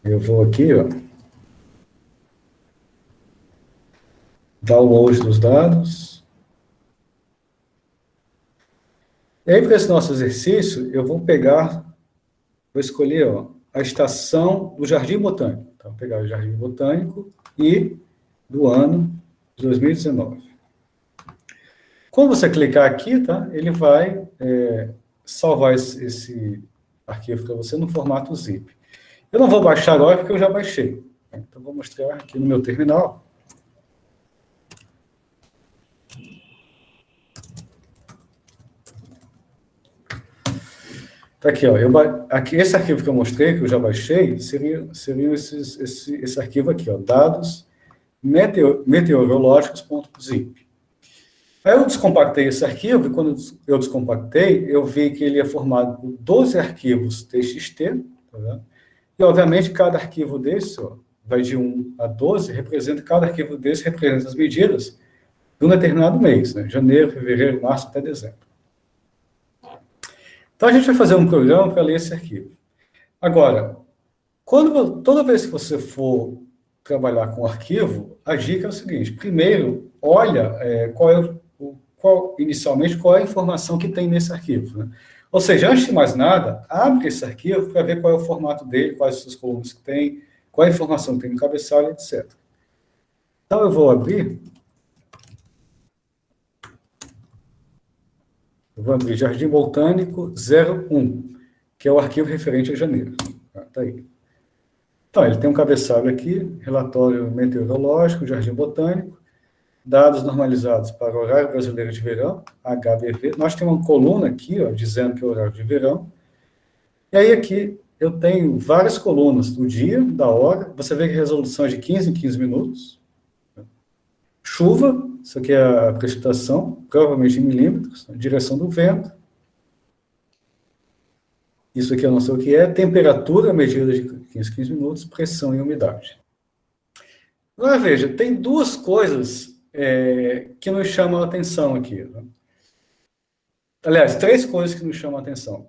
Eu vou aqui, ó, download dos dados. E aí, para esse nosso exercício, eu vou escolher, ó, a estação do Jardim Botânico. Então, vou pegar o Jardim Botânico e do ano de 2019. Quando você clicar aqui, tá, ele vai salvar esse arquivo para você no formato zip. Eu não vou baixar agora porque eu já baixei. Então, vou mostrar aqui no meu terminal. Tá aqui, ó. Esse arquivo que eu mostrei, que eu já baixei, seria esse arquivo aqui, ó, dados meteorológicos.zip. Aí eu descompactei esse arquivo, e quando eu descompactei, eu vi que ele é formado por 12 arquivos TXT, tá vendo? E, obviamente, cada arquivo desse, ó, vai de 1 a 12, cada arquivo desse representa as medidas de um determinado mês, né? Janeiro, fevereiro, março até dezembro. Então, a gente vai fazer um programa para ler esse arquivo. Agora, toda vez que você for trabalhar com arquivo, a dica é o seguinte: primeiro, olha inicialmente qual é a informação que tem nesse arquivo. Né? Ou seja, antes de mais nada, abre esse arquivo para ver qual é o formato dele, quais são as colunas que tem, qual é a informação que tem no cabeçalho, etc. Então, eu vou abrir. Eu vou abrir Jardim Botânico 01, que é o arquivo referente a janeiro. Tá aí. Então, ele tem um cabeçalho aqui, relatório meteorológico, Jardim Botânico, dados normalizados para o horário brasileiro de verão, HBV. Nós temos uma coluna aqui, ó, dizendo que é o horário de verão. E aí aqui eu tenho várias colunas do dia, da hora. Você vê que a resolução é de 15 em 15 minutos. Chuva, isso aqui é a precipitação, provavelmente em milímetros, a direção do vento. Isso aqui eu não sei o que é. Temperatura, medida de 15 em 15 minutos, pressão e umidade. Agora, veja, tem duas coisas que nos chamam a atenção aqui. Né? Aliás, três coisas que nos chamam a atenção.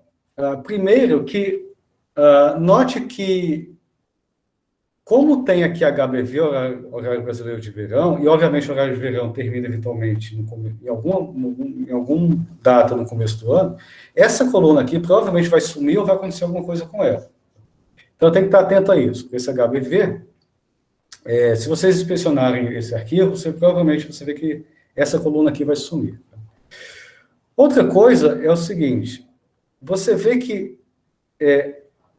Primeiro, note que, como tem aqui HBV, horário brasileiro de verão, e obviamente o horário de verão termina eventualmente em algum data no começo do ano, essa coluna aqui provavelmente vai sumir ou vai acontecer alguma coisa com ela. Então tem que estar atento a isso. Esse HBV, se vocês inspecionarem esse arquivo, provavelmente você vê que essa coluna aqui vai sumir. Outra coisa é o seguinte, você vê que,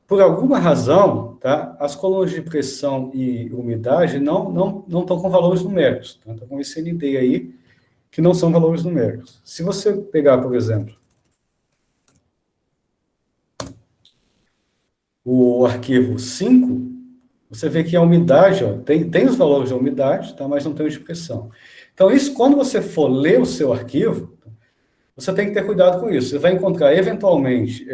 por alguma razão, tá, as colunas de pressão e umidade não estão com valores numéricos. Tá? Estão com esse ND aí, que não são valores numéricos. Se você pegar, por exemplo, o arquivo 5, você vê que a umidade, ó, tem os valores da umidade, tá, mas não tem os de pressão. Então, isso, quando você for ler o seu arquivo, você tem que ter cuidado com isso. Você vai encontrar, eventualmente,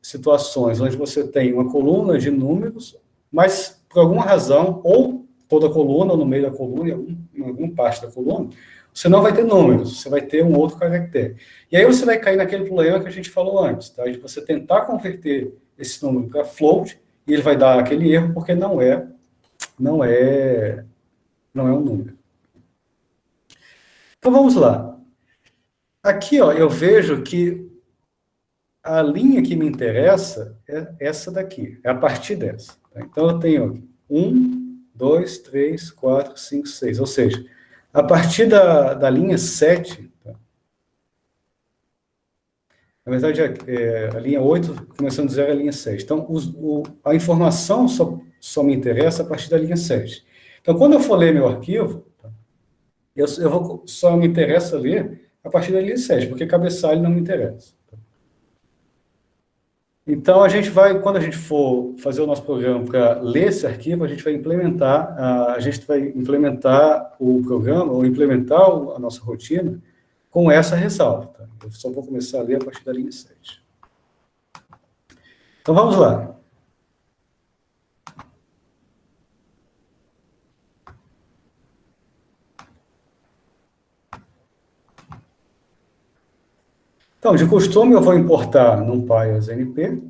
situações onde você tem uma coluna de números, mas, por alguma razão, ou toda a coluna, ou no meio da coluna, em alguma parte da coluna, você não vai ter números, você vai ter um outro caractere. E aí você vai cair naquele problema que a gente falou antes, tá? De você tentar converter esse número para float, e ele vai dar aquele erro, porque não é um número. Então, vamos lá. Aqui, ó, eu vejo que a linha que me interessa é essa daqui, é a partir dessa. Tá? Então, eu tenho aqui 1, 2, 3, 4, 5, 6. Ou seja, a partir da linha 7, tá? Na verdade, a linha 8, começando do 0, é a linha 7. Então, a informação só me interessa a partir da linha 7. Então, quando eu for ler meu arquivo, tá? Só me interessa ler a partir da linha 7, porque cabeçalho não me interessa. Então, quando a gente for fazer o nosso programa para ler esse arquivo, a gente vai implementar o programa, ou implementar a nossa rotina com essa ressalva. Tá? Eu só vou começar a ler a partir da linha 7. Então, vamos lá. Então, de costume, eu vou importar NumPy as NP.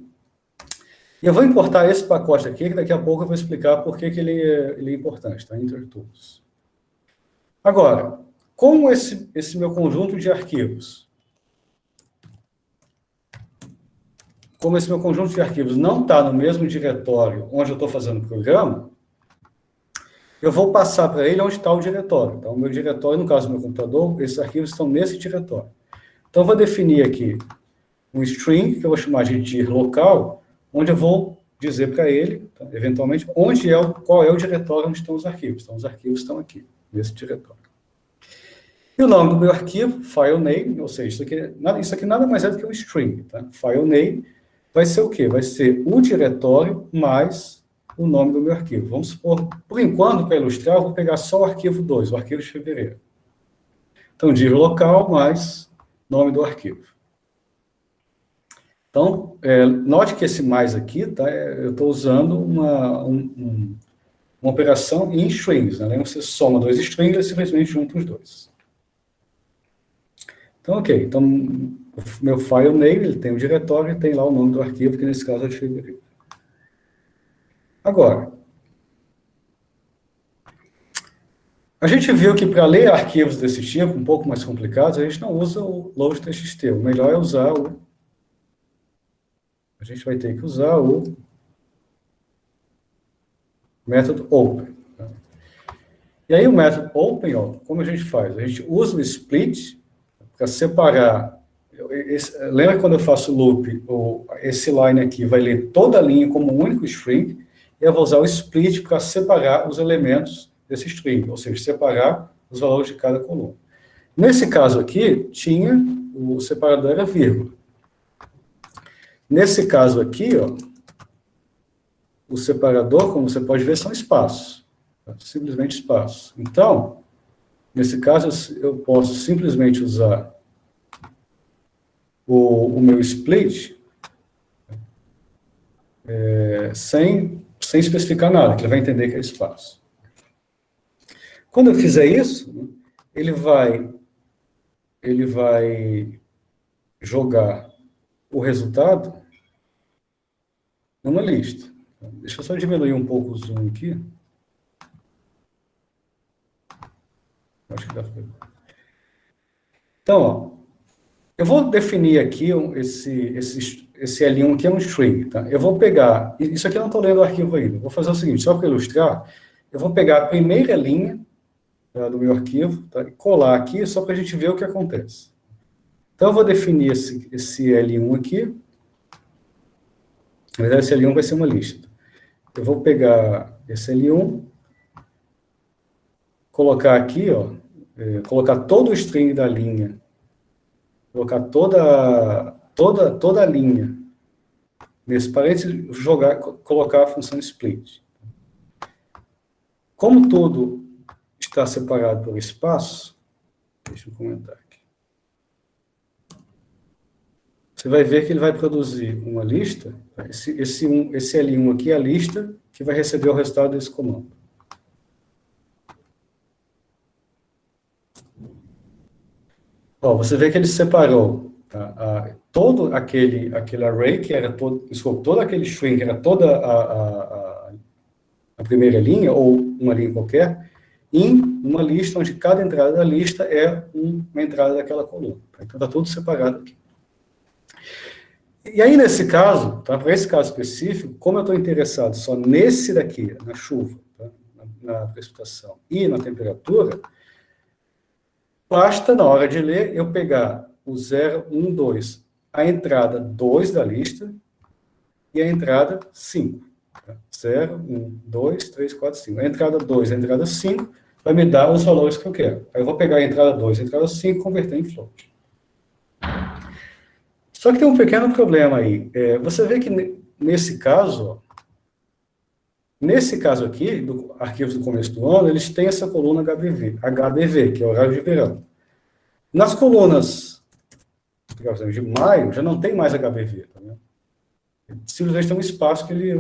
E eu vou importar esse pacote aqui, que daqui a pouco eu vou explicar por que ele é importante, tá? InterTools. Agora, como esse meu conjunto de arquivos, não está no mesmo diretório onde eu estou fazendo o programa, eu vou passar para ele onde está o diretório. Então, o meu diretório, no caso do meu computador, esses arquivos estão nesse diretório. Então, eu vou definir aqui um string, que eu vou chamar de dir local, onde eu vou dizer para ele, tá, eventualmente, qual é o diretório onde estão os arquivos. Então, os arquivos estão aqui, nesse diretório. E o nome do meu arquivo, file name, ou seja, isso aqui nada mais é do que um string. Tá? File name vai ser o quê? Vai ser o diretório mais o nome do meu arquivo. Vamos supor, por enquanto, para ilustrar, eu vou pegar só o arquivo 2, o arquivo de fevereiro. Então, dir local mais nome do arquivo. Então, note que esse mais aqui, tá, eu estou usando uma operação em strings. Né? Você soma dois strings e simplesmente junta os dois. Então, ok. Então, o meu file name, ele tem um diretório e tem lá o nome do arquivo, que nesse caso é de fevereiro. Agora, a gente viu que para ler arquivos desse tipo, um pouco mais complicados, a gente não usa o load.txt. O melhor é usar a gente vai ter que usar o método open. Tá? E aí o método open, ó, como a gente faz? A gente usa o split para separar. Lembra quando eu faço loop, esse line aqui vai ler toda a linha como um único string, e eu vou usar o split para separar os elementos desse string, ou seja, separar os valores de cada coluna. Nesse caso aqui, o separador era vírgula. Nesse caso aqui, ó, o separador, como você pode ver, são espaços. Simplesmente espaços. Então, nesse caso, eu posso simplesmente usar o meu split sem especificar nada, que ele vai entender que é espaço. Quando eu fizer isso, ele vai jogar o resultado numa lista. Deixa eu só diminuir um pouco o zoom aqui. Acho que dá pra ver. Então, ó, eu vou definir aqui esse L1 aqui é um string, tá? Eu vou pegar, isso aqui eu não estou lendo o arquivo ainda, vou fazer o seguinte, só para ilustrar, eu vou pegar a primeira linha do meu arquivo, tá? E colar aqui só para a gente ver o que acontece. Então, eu vou definir esse L1 aqui. Na verdade, esse L1 vai ser uma lista. Eu vou pegar esse L1, colocar aqui, ó, colocar todo o string da linha, colocar toda a linha nesse parênteses, colocar a função split. Como tudo está separado por espaço, deixa eu comentar aqui. Você vai ver que ele vai produzir uma lista, esse L1 aqui é a lista que vai receber o resultado desse comando. Ó, você vê que ele separou, tá, todo aquele array, que era todo aquele string, que era toda a primeira linha, ou uma linha qualquer, em uma lista onde cada entrada da lista é uma entrada daquela coluna. Então, está tudo separado aqui. E aí, nesse caso, tá, para esse caso específico, como eu estou interessado só nesse daqui, na chuva, tá, na precipitação e na temperatura, basta, na hora de ler, eu pegar o 0, 1, 2, a entrada 2 da lista e a entrada 5. Tá? 0, 1, 2, 3, 4, 5. A entrada 2 e a entrada 5 vai me dar os valores que eu quero. Aí eu vou pegar a entrada 2 e a entrada 5 e converter em float. Só que tem um pequeno problema aí. Você vê que nesse caso aqui, do arquivos do começo do ano, eles têm essa coluna HBV, que é o horário de verão. Nas colunas, de maio, já não tem mais HBV. Tá vendo? Simplesmente tem um espaço que ele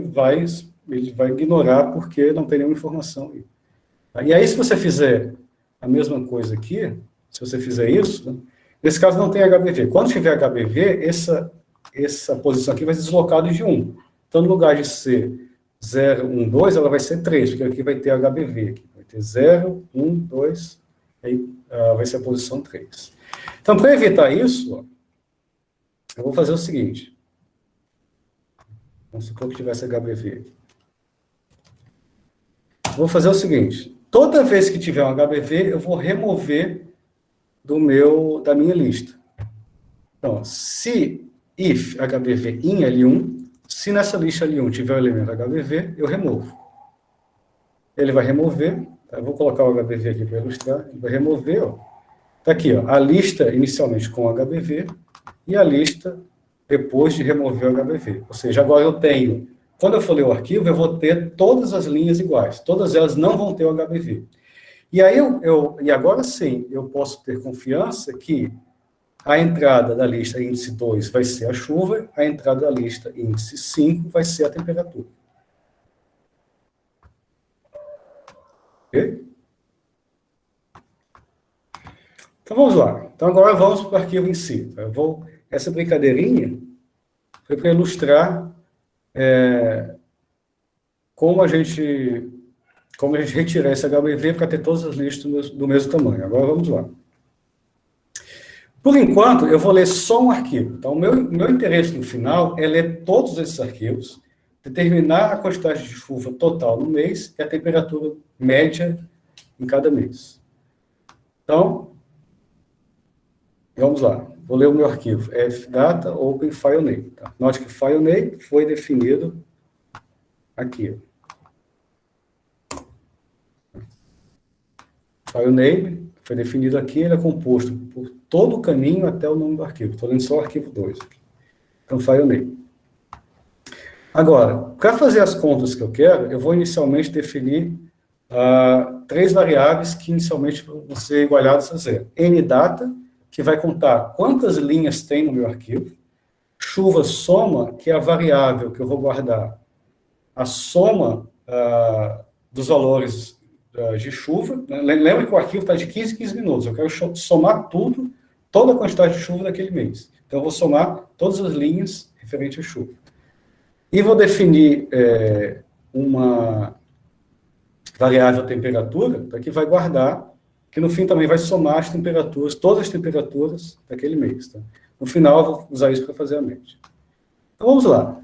vai ignorar porque não tem nenhuma informação aí. E aí, se você fizer a mesma coisa aqui, se você fizer isso, né, nesse caso não tem HBV. Quando tiver HBV, essa posição aqui vai ser deslocada de 1. Então, no lugar de ser 0, 1, 2, ela vai ser 3, porque aqui vai ter HBV. Aqui. Vai ter 0, 1, 2, aí vai ser a posição 3. Então, para evitar isso, ó, eu vou fazer o seguinte. Vamos supor que tivesse HBV aqui. Vou fazer o seguinte. Toda vez que tiver um HBV, eu vou remover da minha lista. Então, se if HBV in L1, se nessa lista L1 tiver o elemento HBV, eu removo. Ele vai remover, tá? Eu vou colocar o HBV aqui para ilustrar, ele vai remover, ó. Tá aqui, ó, a lista inicialmente com HBV e a lista depois de remover o HBV. Ou seja, agora eu tenho, quando eu for ler o arquivo, eu vou ter todas as linhas iguais, todas elas não vão ter o HBV. E aí, e agora sim, eu posso ter confiança que a entrada da lista índice 2 vai ser a chuva, a entrada da lista índice 5 vai ser a temperatura. Ok? Então, vamos lá. Então, agora vamos para o arquivo em si. Essa brincadeirinha foi para ilustrar como a gente retirar esse HBV para ter todas as listas do mesmo tamanho. Agora, vamos lá. Por enquanto, eu vou ler só um arquivo. Então, o meu interesse no final é ler todos esses arquivos, determinar a quantidade de chuva total no mês e a temperatura média em cada mês. Então, vamos lá. Vou ler o meu arquivo. fdata open filename. Tá? Note que filename foi definido aqui. file name, foi definido aqui, ele é composto por todo o caminho até o nome do arquivo. Estou lendo só o arquivo 2 aqui. Então, file name. Agora, para fazer as contas que eu quero, eu vou inicialmente definir 3 variáveis que inicialmente vão ser igualadas a zero. Ndata, que vai contar quantas linhas tem no meu arquivo. Chuva soma, que é a variável que eu vou guardar a soma dos valores de chuva. Lembra que o arquivo está de 15 em 15 minutos. Eu quero somar tudo, toda a quantidade de chuva daquele mês. Então, eu vou somar todas as linhas referentes à chuva. E vou definir uma variável temperatura, que vai guardar, que no fim também vai somar as temperaturas, todas as temperaturas daquele mês. Tá? No final, eu vou usar isso para fazer a média. Então, vamos lá.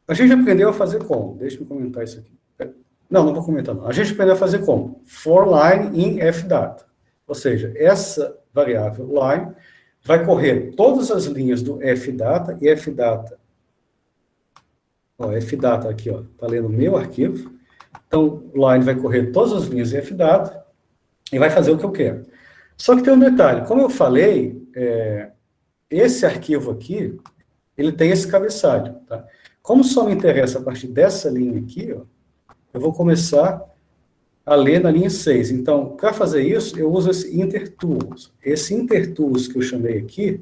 A gente aprendeu a fazer como? Deixa eu comentar isso aqui. Não vou comentar não. A gente aprendeu a fazer como? For line in fdata. Ou seja, essa variável line vai correr todas as linhas do fdata, e fdata, fdata aqui, está lendo o meu arquivo. Então, line vai correr todas as linhas de fdata e vai fazer o que eu quero. Só que tem um detalhe. Como eu falei, esse arquivo aqui, ele tem esse cabeçalho. Tá? Como só me interessa a partir dessa linha aqui, eu vou começar a ler na linha 6. Então, para fazer isso, eu uso esse intertools. Esse intertools que eu chamei aqui,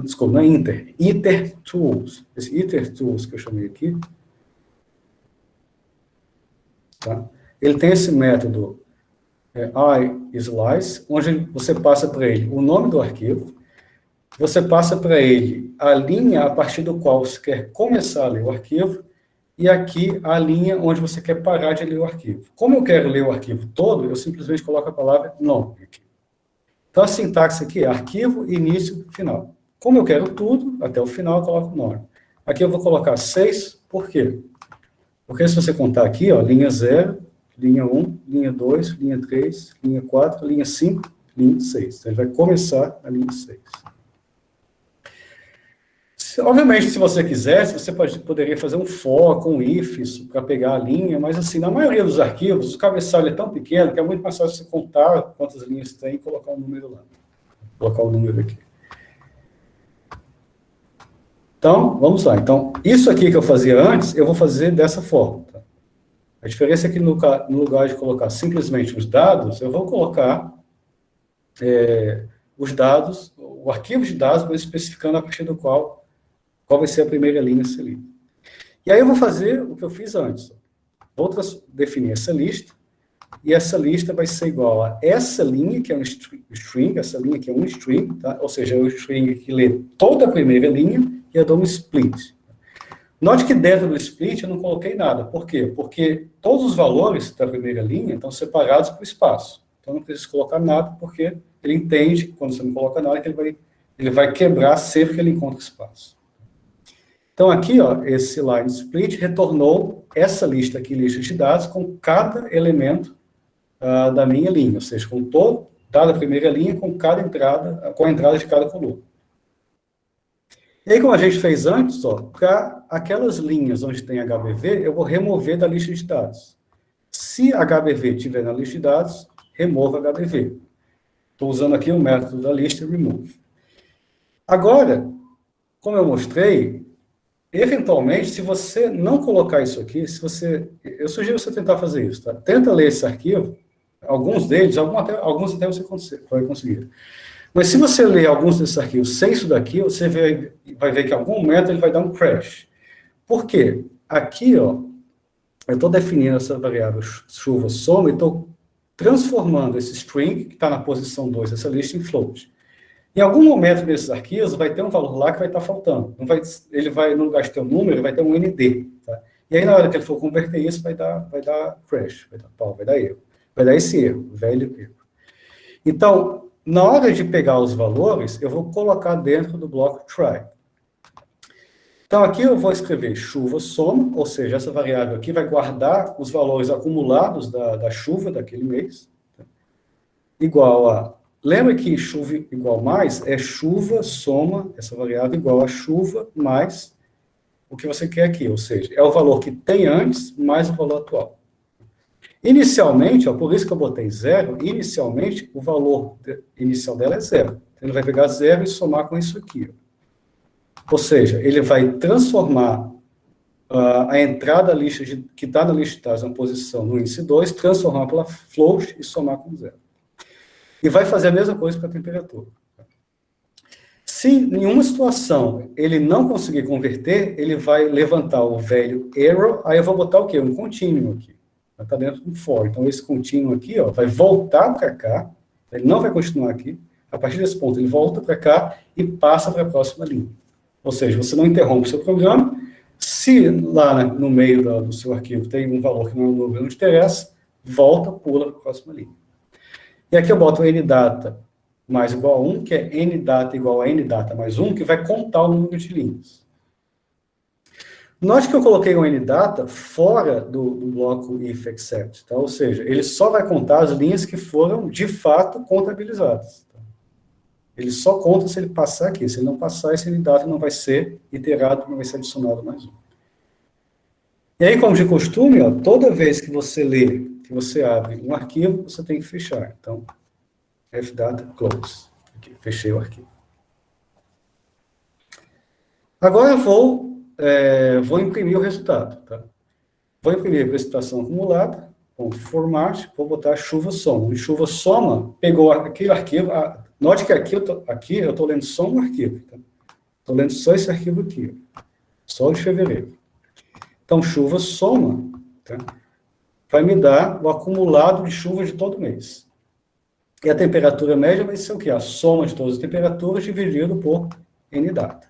desculpa, não é itertools. Esse itertools que eu chamei aqui, tá? Ele tem esse método iSlice, onde você passa para ele o nome do arquivo, você passa para ele a linha a partir do qual você quer começar a ler o arquivo, e aqui a linha onde você quer parar de ler o arquivo. Como eu quero ler o arquivo todo, eu simplesmente coloco a palavra nome aqui. Então, a sintaxe aqui é arquivo, início, final. Como eu quero tudo, até o final, eu coloco nome. Aqui eu vou colocar 6, por quê? Porque se você contar aqui, linha 0, linha 1, linha 2, linha 3, linha 4, linha 5, linha 6. Então, ele vai começar a linha 6. Obviamente, se você quisesse, você poderia fazer um for com if para pegar a linha, mas assim, na maioria dos arquivos, o cabeçalho é tão pequeno que é muito mais fácil você contar quantas linhas tem e colocar um número lá. Vou colocar o número aqui. Então, vamos lá. Então, isso aqui que eu fazia antes, eu vou fazer dessa forma. Tá? A diferença é que no lugar de colocar simplesmente os dados, eu vou colocar os dados, o arquivo de dados, mas especificando a partir do qual vai ser a primeira linha a ser lida. E aí eu vou fazer o que eu fiz antes. Vou definir essa lista, e essa lista vai ser igual a essa linha, que é um string, essa linha que é um string, tá? Ou seja, é o string que lê toda a primeira linha, e eu dou um split. Note que dentro do split eu não coloquei nada. Por quê? Porque todos os valores da primeira linha estão separados por espaço. Então, não preciso colocar nada, porque ele entende, quando você não coloca nada, que ele vai quebrar sempre que ele encontra espaço. Então, aqui, esse line split retornou essa lista aqui, lista de dados, com cada elemento da minha linha, ou seja, com toda a primeira linha, com a entrada de cada coluna. E aí, como a gente fez antes, para aquelas linhas onde tem HBV, eu vou remover da lista de dados. Se HBV estiver na lista de dados, remova HBV. Estou usando aqui o método da lista remove. Agora, como eu mostrei, eventualmente, se você não colocar isso aqui, eu sugiro você tentar fazer isso, tá? Tenta ler esse arquivo, alguns deles, alguns até você vai conseguir. Mas se você ler alguns desses arquivos sem isso daqui, você vai ver que em algum momento ele vai dar um crash. Por quê? Aqui, eu estou definindo essa variável chuva soma e estou transformando esse string, que está na posição 2 dessa lista, em float. Em algum momento desses arquivos, vai ter um valor lá que vai estar faltando. Ele vai, no lugar de ter um número, vai ter um ND. Tá? E aí, na hora que ele for converter isso, vai dar crash, vai dar pau, vai dar erro. Vai dar esse erro, velho erro. Então, na hora de pegar os valores, eu vou colocar dentro do bloco try. Então, aqui eu vou escrever chuva soma, ou seja, essa variável aqui vai guardar os valores acumulados da chuva daquele mês, tá? Igual a... Lembra que chuva igual mais é chuva soma, essa variável igual a chuva mais o que você quer aqui, ou seja, é o valor que tem antes mais o valor atual. Inicialmente, ó, por isso que eu botei 0, inicialmente o valor inicial dela é 0. Ele vai pegar 0 e somar com isso aqui. Ó. Ou seja, ele vai transformar a entrada da lista que está na lista de dados na posição no índice 2, transformar pela float e somar com 0. E vai fazer a mesma coisa para a temperatura. Se em uma situação ele não conseguir converter, ele vai levantar o velho error, aí eu vou botar o quê? Um contínuo aqui. Vai estar dentro do for. Então, esse contínuo aqui, ó, vai voltar para cá, ele não vai continuar aqui. A partir desse ponto, ele volta para cá e passa para a próxima linha. Ou seja, você não interrompe o seu programa. Se lá no meio do seu arquivo tem um valor que não te interessa, volta, pula para a próxima linha. E aqui eu boto o ndata mais igual a 1, que é ndata igual a ndata mais 1, que vai contar o número de linhas. Note que eu coloquei o ndata fora do bloco if except, tá? Ou seja, ele só vai contar as linhas que foram, de fato, contabilizadas. Tá? Ele só conta se ele passar aqui. Se ele não passar, esse ndata não vai ser iterado, não vai ser adicionado mais um. E aí, como de costume, ó, toda vez que você lê, que você abre um arquivo, você tem que fechar. Então, fdata close. Aqui, fechei o arquivo. Agora eu vou imprimir o resultado. Tá? Vou imprimir a precipitação acumulada, format, vou botar chuva soma. E chuva soma pegou aquele arquivo. Note que aqui eu estou lendo só um arquivo. Tá? Estou lendo só esse arquivo aqui. Só o de fevereiro. Então, chuva soma, tá? Vai me dar o acumulado de chuva de todo mês. E a temperatura média vai ser o quê? A soma de todas as temperaturas dividido por ndata.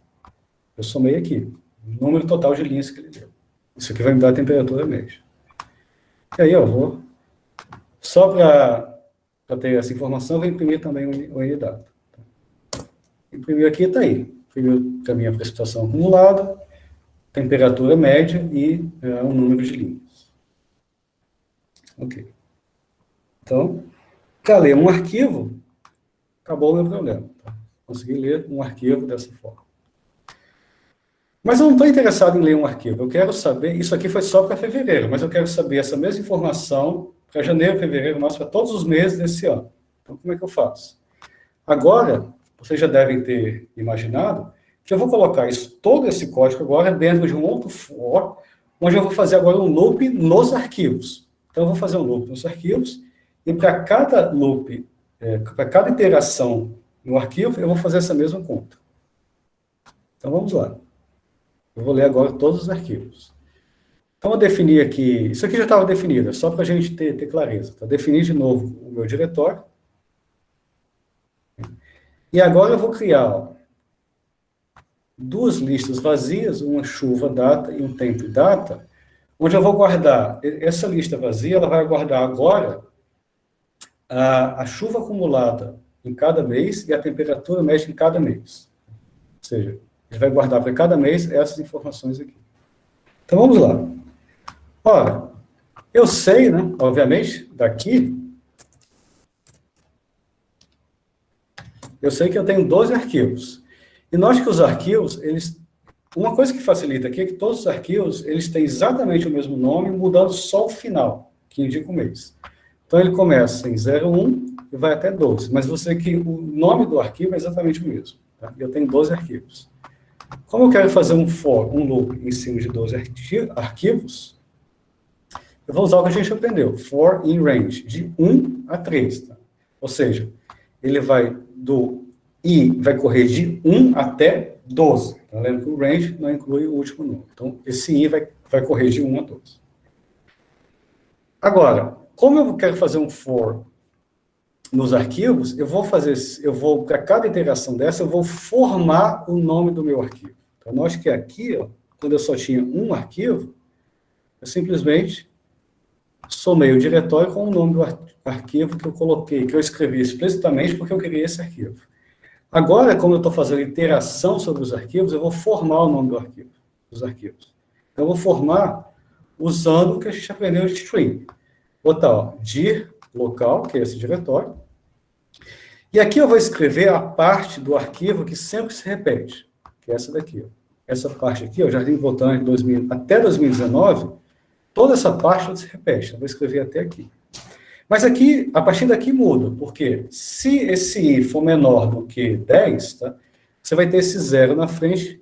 Eu somei aqui, o número total de linhas que ele deu. Isso aqui vai me dar a temperatura média. E aí eu vou, só para ter essa informação, eu vou imprimir também o ndata. Imprimir aqui, está aí. Imprimiu para mim a precipitação acumulada, temperatura média e um número de linhas. Ok. Então, para ler um arquivo, acabou o meu problema. Tá? Consegui ler um arquivo dessa forma. Mas eu não estou interessado em ler um arquivo. Eu quero saber, isso aqui foi só para fevereiro, mas eu quero saber essa mesma informação para janeiro, fevereiro, março, para todos os meses desse ano. Então, como é que eu faço? Agora, vocês já devem ter imaginado que eu vou colocar todo esse código agora dentro de um outro for, onde eu vou fazer agora um loop nos arquivos. Então, eu vou fazer um loop nos arquivos, e para cada loop, para cada iteração no arquivo, eu vou fazer essa mesma conta. Então, vamos lá. Eu vou ler agora todos os arquivos. Então, eu defini aqui, isso aqui já estava definido, é só para a gente ter clareza. Tá? Defini de novo o meu diretório. E agora eu vou criar duas listas vazias, uma chuva data e um tempo data, onde eu vou guardar, essa lista vazia, ela vai guardar agora a chuva acumulada em cada mês e a temperatura média em cada mês. Ou seja, ele vai guardar para cada mês essas informações aqui. Então, vamos lá. Ora, eu sei, né, obviamente, daqui, eu sei que eu tenho 12 arquivos. E note que os arquivos, uma coisa que facilita aqui é que todos os arquivos, eles têm exatamente o mesmo nome, mudando só o final, que indica o mês. Então, ele começa em 01 e vai até 12. Mas você que o nome do arquivo é exatamente o mesmo. Tá? Eu tenho 12 arquivos. Como eu quero fazer um for, um loop em cima de 12 arquivos, eu vou usar o que a gente aprendeu, for in range, de 1 a 3. Tá? Ou seja, ele vai vai correr de 1 até 12. Tá? Lembra que o range não inclui o último número. Então, esse i vai correr de 1 a 12. Agora, como eu quero fazer um for nos arquivos, para cada iteração dessa, eu vou formar o nome do meu arquivo. Então, note que aqui, ó, quando eu só tinha um arquivo, eu simplesmente somei o diretório com o nome do arquivo que eu coloquei, que eu escrevi explicitamente porque eu queria esse arquivo. Agora, como eu estou fazendo iteração sobre os arquivos, eu vou formar o nome dos arquivos. Então, eu vou formar usando o que a gente aprendeu de string. Botar, ó, dir local, que é esse diretório. E aqui eu vou escrever a parte do arquivo que sempre se repete, que é essa daqui. Ó. Essa parte aqui, ó, Jardim Botânico até 2019, Toda essa parte não se repete, eu vou escrever até aqui. Mas aqui, a partir daqui muda, porque se esse i for menor do que 10, tá, você vai ter esse 0 na frente,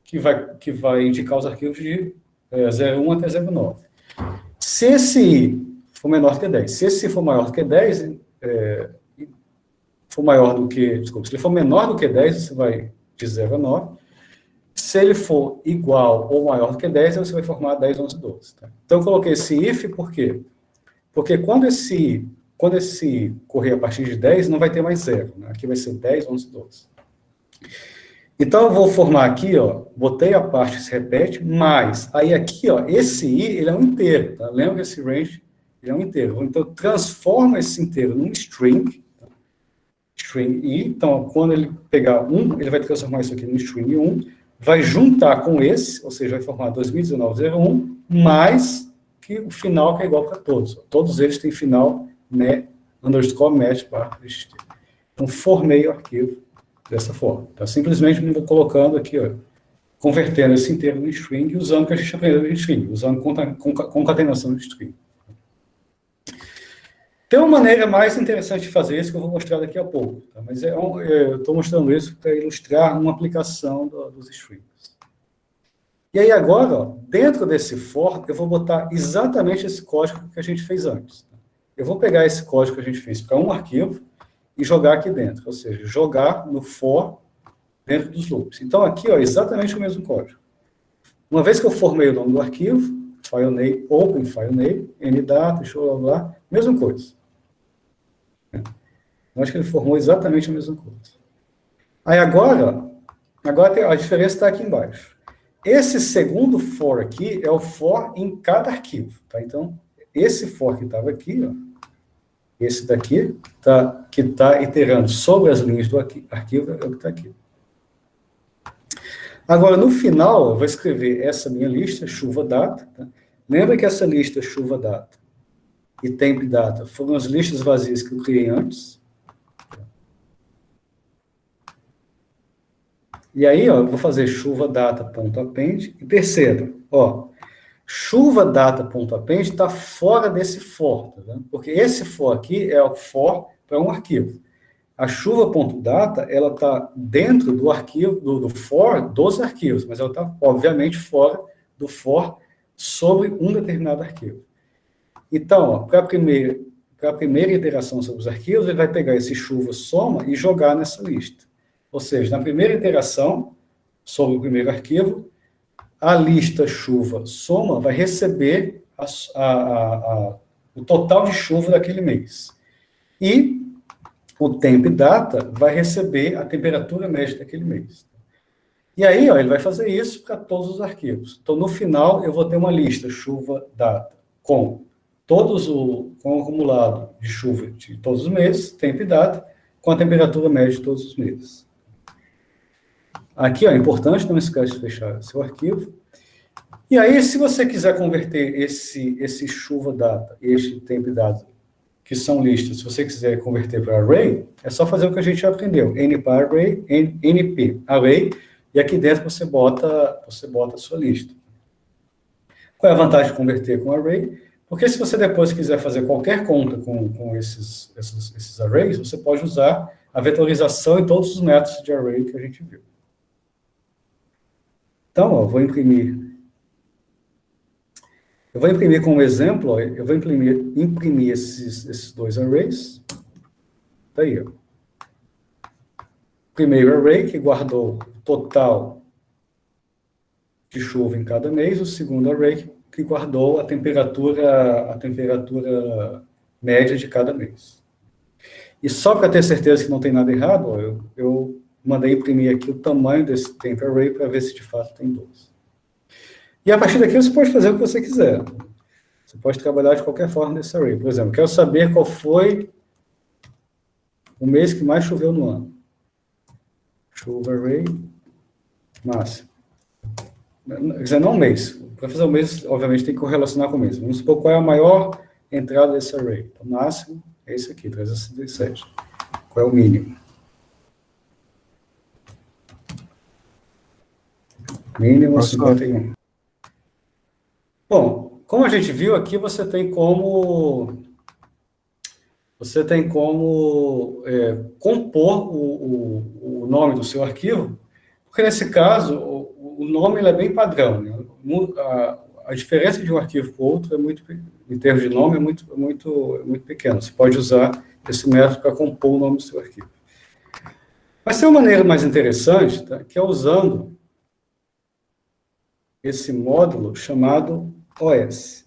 que vai indicar os arquivos de 01 até 09. Se esse i for menor que 10, se esse i for maior do que 10, se ele for menor do que 10, você vai de 0 a 9. Se ele for igual ou maior do que 10, você vai formar 10, 11, 12. Tá? Então, eu coloquei esse if por quê? Porque quando esse correr a partir de 10, não vai ter mais 0. Né? Aqui vai ser 10, 11, 12. Então, eu vou formar aqui, ó, botei a parte que se repete, mas aí aqui, ó, esse i, ele é um inteiro. Tá? Lembra que esse range ele é um inteiro. Então, transforma esse inteiro num string, tá? String i. Então, quando ele pegar 1, ele vai transformar isso aqui num string 1, vai juntar com esse, ou seja, vai formar 2019-01, mais que o final que é igual para todos. Todos eles têm final, né, underscore match barra. Então, formei o arquivo dessa forma. Então, simplesmente me vou colocando aqui, ó, convertendo esse inteiro em string, usando o que a gente aprendeu em string, usando concatenação de string. Tem uma maneira mais interessante de fazer isso que eu vou mostrar daqui a pouco, tá? Mas eu estou mostrando isso para ilustrar uma aplicação dos strings. E aí agora, ó, dentro desse for, eu vou botar exatamente esse código que a gente fez antes. Tá? Eu vou pegar esse código que a gente fez para um arquivo e jogar aqui dentro, ou seja, jogar no for dentro dos loops. Então aqui, ó, exatamente o mesmo código. Uma vez que eu formei o nome do arquivo, file name, open file name, ndata, show lá, mesma coisa. Eu acho que ele formou exatamente a mesma coisa. Aí agora a diferença está aqui embaixo. Esse segundo for aqui é o for em cada arquivo. Tá? Então, esse for que estava aqui, ó, esse daqui, que está iterando sobre as linhas do arquivo, é o que está aqui. Agora, no final, eu vou escrever essa minha lista, chuva data. Tá? Lembra que essa lista chuva data e temp data foram as listas vazias que eu criei antes. E aí, ó, eu vou fazer chuva data.append e perceba, ó, chuva data.append está fora desse for, tá vendo? Porque esse for aqui é o for para um arquivo. A chuva.data, ela está dentro do arquivo, do for dos arquivos, mas ela está, obviamente, fora do for sobre um determinado arquivo. Então, para a primeira iteração sobre os arquivos, ele vai pegar esse chuva soma e jogar nessa lista. Ou seja, na primeira iteração sobre o primeiro arquivo, a lista chuva soma vai receber o total de chuva daquele mês. E o temp data vai receber a temperatura média daquele mês. E aí, ó, ele vai fazer isso para todos os arquivos. Então, no final, eu vou ter uma lista chuva data com o acumulado de chuva de todos os meses, temp data, com a temperatura média de todos os meses. Aqui, ó, é importante, não esquece de fechar seu arquivo. E aí, se você quiser converter esse chuva data e este temp data, que são listas, se você quiser converter para array, é só fazer o que a gente já aprendeu. np array, e aqui dentro você bota a sua lista. Qual é a vantagem de converter com array? Porque se você depois quiser fazer qualquer conta com esses arrays, você pode usar a vetorização e todos os métodos de array que a gente viu. Então, ó, eu vou imprimir como exemplo, ó, eu vou imprimir esses dois arrays. Tá aí, ó. Primeiro array, que guardou o total de chuva em cada mês. O segundo array, que guardou a temperatura média de cada mês. E só para ter certeza que não tem nada errado, ó, eu mandei imprimir aqui o tamanho desse temp array para ver se de fato tem 12. E a partir daqui você pode fazer o que você quiser. Você pode trabalhar de qualquer forma nesse array. Por exemplo, quero saber qual foi o mês que mais choveu no ano. Chuva array máximo. Quer dizer, não mês. Para fazer o mês, obviamente, tem que correlacionar com o mês. Vamos supor qual é a maior entrada desse array. O máximo é esse aqui, 367. Qual é o mínimo? Mínimo 51. Bom, Como a gente viu aqui, você tem como compor o nome do seu arquivo, porque nesse caso, o nome ele é bem padrão, né? A diferença de um arquivo para o outro, em termos de nome, é muito pequena. Você pode usar esse método para compor o nome do seu arquivo. Mas tem uma maneira mais interessante, tá? Que é usando esse módulo chamado OS.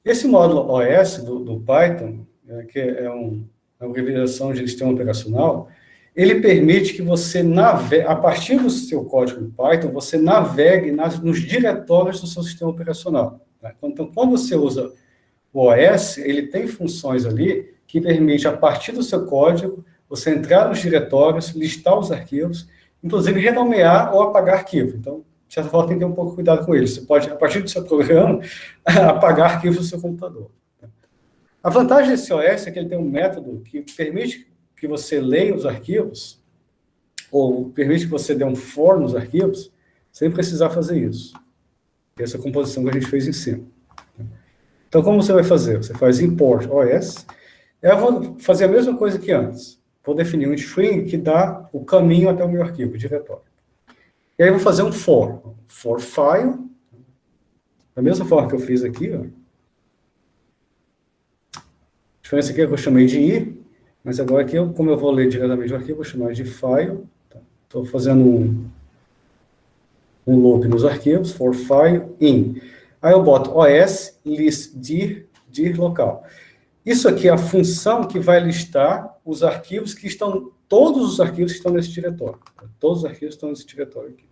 Esse módulo OS do Python, que é uma abreviação de sistema operacional, ele permite que você navegue, a partir do seu código do Python, você navegue nos diretórios do seu sistema operacional. Tá? Então, quando você usa o OS, ele tem funções ali que permite, a partir do seu código, você entrar nos diretórios, listar os arquivos, inclusive renomear ou apagar arquivo. Então, de certa forma, tem que ter um pouco de cuidado com ele. Você pode, a partir do seu programa, apagar arquivos do seu computador. A vantagem desse OS é que ele tem um método que permite que você leia os arquivos, ou permite que você dê um for nos arquivos, sem precisar fazer isso. Essa composição que a gente fez em cima. Então, como você vai fazer? Você faz import OS. Eu vou fazer a mesma coisa que antes. Vou definir um string que dá o caminho até o meu arquivo, o diretório. E aí eu vou fazer um for file, da mesma forma que eu fiz aqui, ó. A diferença aqui é que eu chamei de i, mas agora aqui, como eu vou ler diretamente o arquivo, eu vou chamar de file. Estou fazendo um loop nos arquivos, for file in. Aí eu boto os list dir local. Isso aqui é a função que vai listar os arquivos que estão, todos os arquivos que estão nesse diretório. Todos os arquivos estão nesse diretório aqui.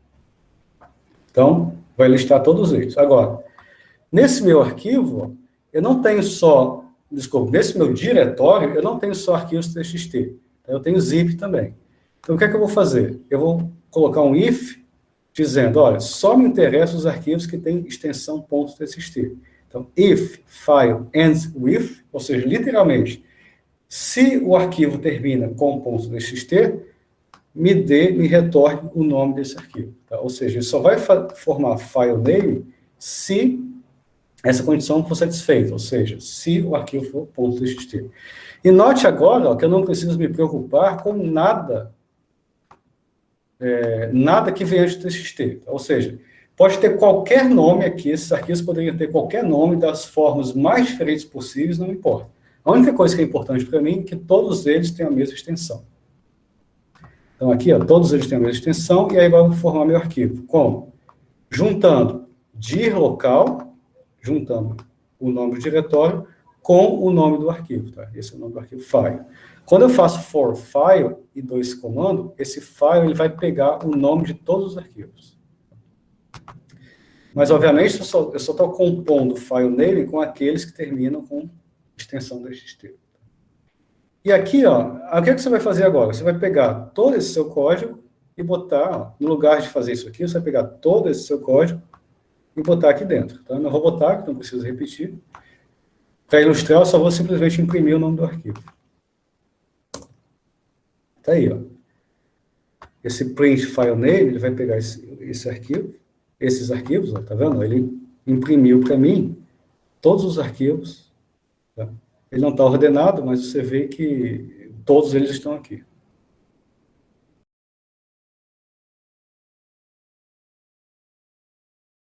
Então, vai listar todos eles. Agora, nesse meu arquivo, eu não tenho só, desculpa, nesse meu diretório, eu não tenho só arquivos .txt. Eu tenho zip também. Então, o que é que eu vou fazer? Eu vou colocar um if, dizendo, olha, só me interessam os arquivos que têm extensão .txt. Então, if file ends with, ou seja, literalmente, se o arquivo termina com .txt, me retorne o nome desse arquivo. Tá? Ou seja, ele só vai formar file name se essa condição for satisfeita, ou seja, se o arquivo for .txt. E note agora, ó, que eu não preciso me preocupar com nada que venha de .txt. Ou seja, pode ter qualquer nome aqui, esses arquivos poderiam ter qualquer nome das formas mais diferentes possíveis, não importa. A única coisa que é importante para mim é que todos eles tenham a mesma extensão. Então, aqui, ó, todos eles têm a mesma extensão, e aí vai formar meu arquivo. Como? Juntando dir local, juntando o nome do diretório, com o nome do arquivo. Tá? Esse é o nome do arquivo file. Quando eu faço for file e dou esse comando, esse file ele vai pegar o nome de todos os arquivos. Mas, obviamente, eu só estou compondo o file name com aqueles que terminam com extensão .txt. E aqui, ó, o que você vai fazer agora? Você vai pegar todo esse seu código e botar, ó, no lugar de fazer isso aqui, você vai pegar todo esse seu código e botar aqui dentro. Tá? Eu não vou botar, que não preciso repetir. Para ilustrar, eu só vou simplesmente imprimir o nome do arquivo. Tá aí, ó. Esse print file name, ele vai pegar esse arquivo, esses arquivos, ó, tá vendo? Ele imprimiu para mim todos os arquivos. Tá? Ele não está ordenado, mas você vê que todos eles estão aqui.